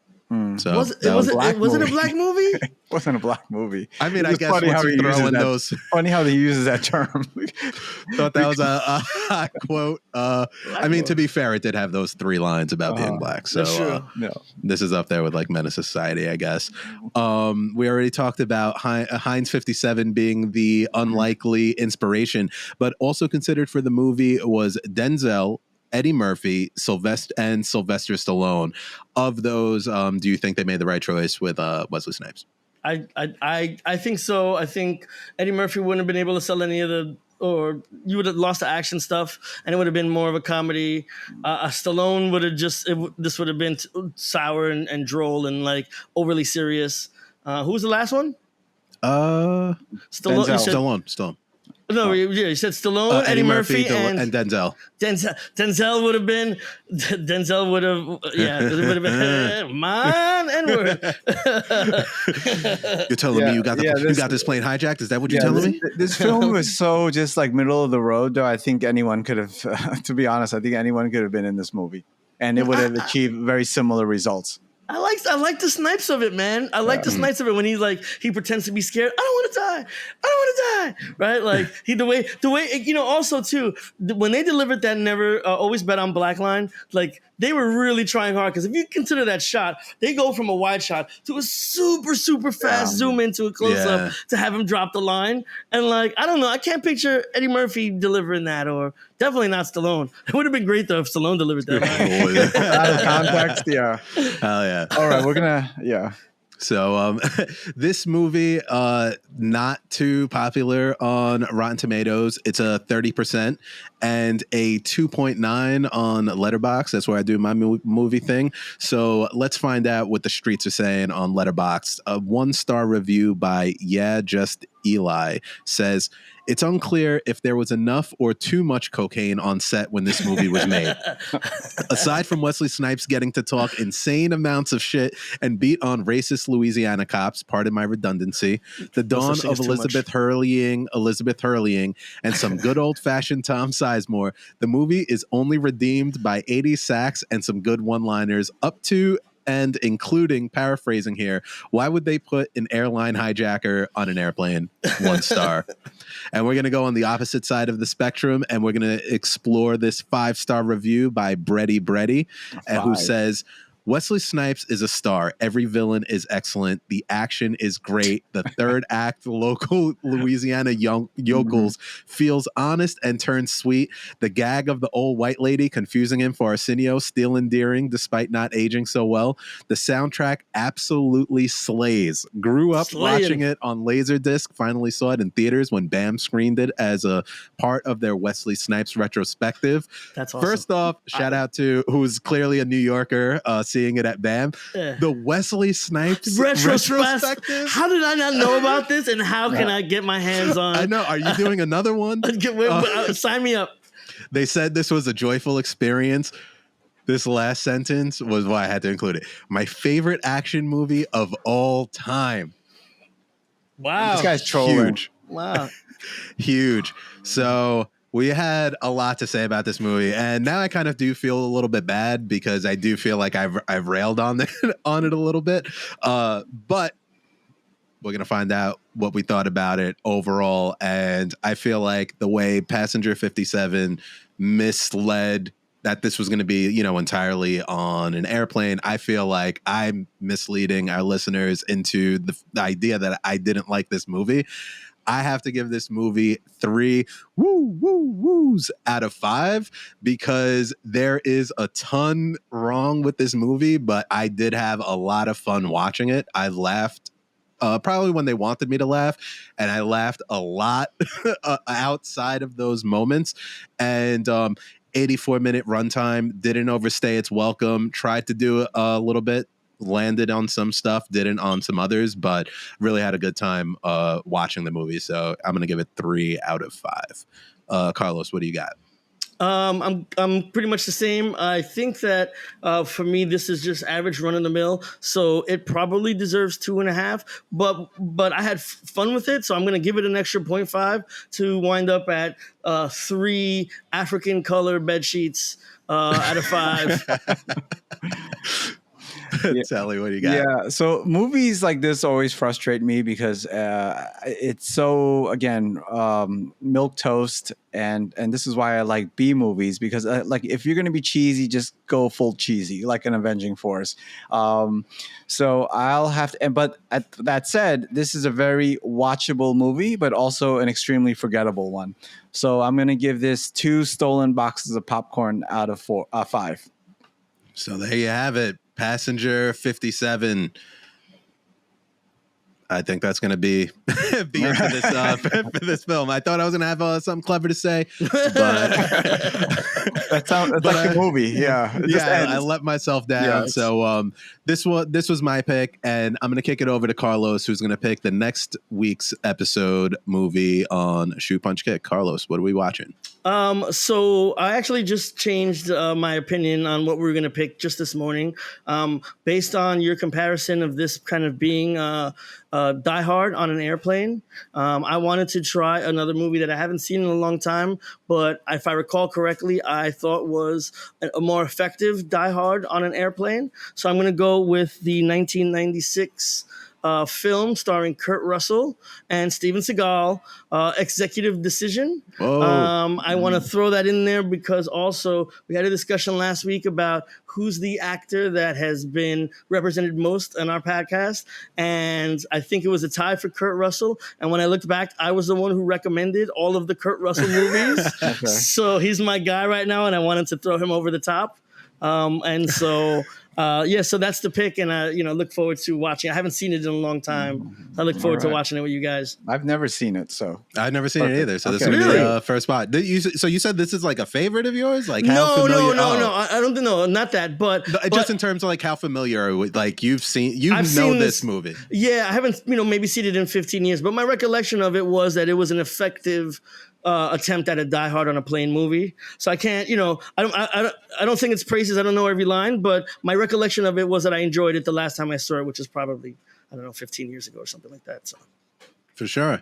So was it a black movie? It wasn't a black movie. I mean, I guess once you throw in those. Funny how he uses that term. Thought that was a hot quote. I mean, to be fair, it did have those 3 lines about being black. So this is up there with like Menace to Society, I guess. We already talked about Heinz 57 being the unlikely inspiration, but also considered for the movie was Denzel, Eddie Murphy, Sylvester Stallone. Of those, do you think they made the right choice with Wesley Snipes? I think so. I think Eddie Murphy wouldn't have been able to sell any of or you would have lost the action stuff, and it would have been more of a comedy. Stallone would have this would have been sour and droll and like overly serious. Who was the last one? Stallone. No, you said Stallone, Eddie Murphy, and Denzel. Denzel would have been. Denzel would have. Yeah, it would have been. Man, N-word. You're telling me you got this plane hijacked? Is that what you're telling me? This film was so just like middle of the road, though. I think anyone could have, to be honest, I think anyone could have been in this movie, and it would have achieved very similar results. I like the Snipes of it, man. I like the Snipes of it when he pretends to be scared. I don't want to die. I don't want to die. Right? Like the way also too, when they delivered that never always bet on black line, like they were really trying hard, because if you consider that shot, they go from a wide shot to a super, super fast zoom into a close up to have him drop the line. And like, I don't know, I can't picture Eddie Murphy delivering that, or definitely not Stallone. It would have been great though if Stallone delivered that. Out of context, yeah. Hell yeah. All right, we're gonna, So this movie, not too popular on Rotten Tomatoes. It's a 30% and a 2.9 on Letterboxd. That's where I do my movie thing. So let's find out what the streets are saying on Letterboxd. A 1-star review by Just Eli says, "It's unclear if there was enough or too much cocaine on set when this movie was made. Aside from Wesley Snipes getting to talk insane amounts of shit and beat on racist Louisiana cops, pardon my redundancy, the dawn of Elizabeth Hurleying, and some good old-fashioned Tom Sizemore, the movie is only redeemed by 80 sacks and some good one-liners up to and including, paraphrasing here, why would they put an airline hijacker on an airplane? 1 star." And we're going to go on the opposite side of the spectrum, and we're going to explore this 5-star review by Breddy, who says, "Wesley Snipes is a star. Every villain is excellent. The action is great. The third act, local Louisiana yokels, feels honest and turns sweet. The gag of the old white lady confusing him for Arsenio still endearing despite not aging so well. The soundtrack absolutely slays. Grew up watching it on Laserdisc. Finally saw it in theaters when BAM screened it as a part of their Wesley Snipes retrospective." That's awesome. First off, shout out to who's clearly a New Yorker, seeing it at BAM. The Wesley Snipes retrospective. How did I not know about this? And how can I get my hands on? I know. Are you doing another one? Sign me up. They said this was a joyful experience. This last sentence was why I had to include it. My favorite action movie of all time. Wow. This guy's trolling. Huge. Wow. Huge. So we had a lot to say about this movie, and now I kind of do feel a little bit bad because I do feel like I've railed on it a little bit. But we're gonna find out what we thought about it overall, and I feel like the way Passenger 57 misled that this was going to be, entirely on an airplane. I feel like I'm misleading our listeners into the idea that I didn't like this movie. I have to give this movie 3 woos out of 5 because there is a ton wrong with this movie, but I did have a lot of fun watching it. I laughed probably when they wanted me to laugh, and I laughed a lot outside of those moments. And 84-minute runtime, didn't overstay its welcome, tried to do a little bit, landed on some stuff, didn't on some others, but really had a good time watching the movie. So I'm going to give it 3 out of 5. Carlos, what do you got? I'm pretty much the same. I think that for me, this is just average run of the mill. So it probably deserves 2.5, but I had fun with it. So I'm going to give it an extra 0.5 to wind up at 3 African color bed sheets out of 5. Sally, what do you got? Yeah, so movies like this always frustrate me because it's so, again, milk toast, and this is why I like B movies, because like if you're gonna be cheesy, just go full cheesy, like an Avenging Force. So I'll have to, but that said, this is a very watchable movie, but also an extremely forgettable one. So I'm gonna give this 2 stolen boxes of popcorn out of 5. So there you have it. Passenger 57. I think that's going to be for this film. I thought I was going to have something clever to say, but That sounds like a movie. Yeah. It just I ends. let myself down. Yes. So this was my pick, and I'm gonna kick it over to Carlos, who's gonna pick the next week's episode movie on Shoot Punch Kick. Carlos, what are we watching? So I actually just changed my opinion on what we were going to pick just this morning, based on your comparison of this kind of being Die Hard on an airplane. I wanted to try another movie that I haven't seen in a long time, but if I recall correctly, I thought was a more effective Die Hard on an airplane. So I'm going to go with the 1996 film starring Kurt Russell and Steven Seagal, Executive Decision. I want to throw that in there because also we had a discussion last week about who's the actor that has been represented most on our podcast. And I think it was a tie for Kurt Russell. And when I looked back, I was the one who recommended all of the Kurt Russell movies. Okay. So he's my guy right now, and I wanted to throw him over the top. So that's the pick, and I look forward to watching. I haven't seen it in a long time. I look forward to watching it with you guys. I've never seen it, so I've never seen it either. So this is Okay. gonna be Really? the first spot. So you said this is like a favorite of yours? Like how No, familiar? I don't think not that, but Just in terms of like how familiar with, like you've seen, I've seen this movie. Yeah, I haven't maybe seen it in 15 years, but my recollection of it was that it was an effective attempt at a Die Hard on a plane movie. So I can't, I don't think it's praises. I don't know every line, but my recollection of it was that I enjoyed it the last time I saw it, which is probably 15 years ago or something like that. So. For sure.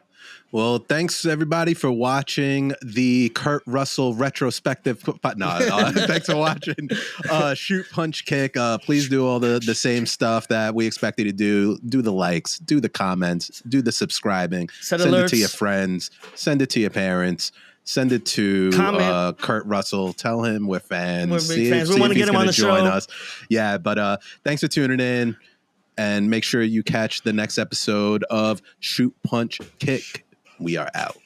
Well, thanks everybody for watching the Kurt Russell retrospective. Thanks for watching Shoot Punch Kick. Please do all the same stuff that we expect you to do. Do the likes, do the comments, do the subscribing, Set send alerts. it to your friends, send it to your parents, send it to Kurt Russell. Tell him we're fans. We're big fans. We want to get him on the show. Us. Yeah, but thanks for tuning in. And make sure you catch the next episode of Shoot Punch Kick. We are out.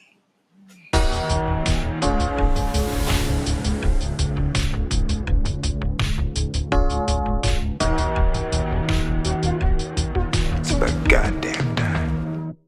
It's about goddamn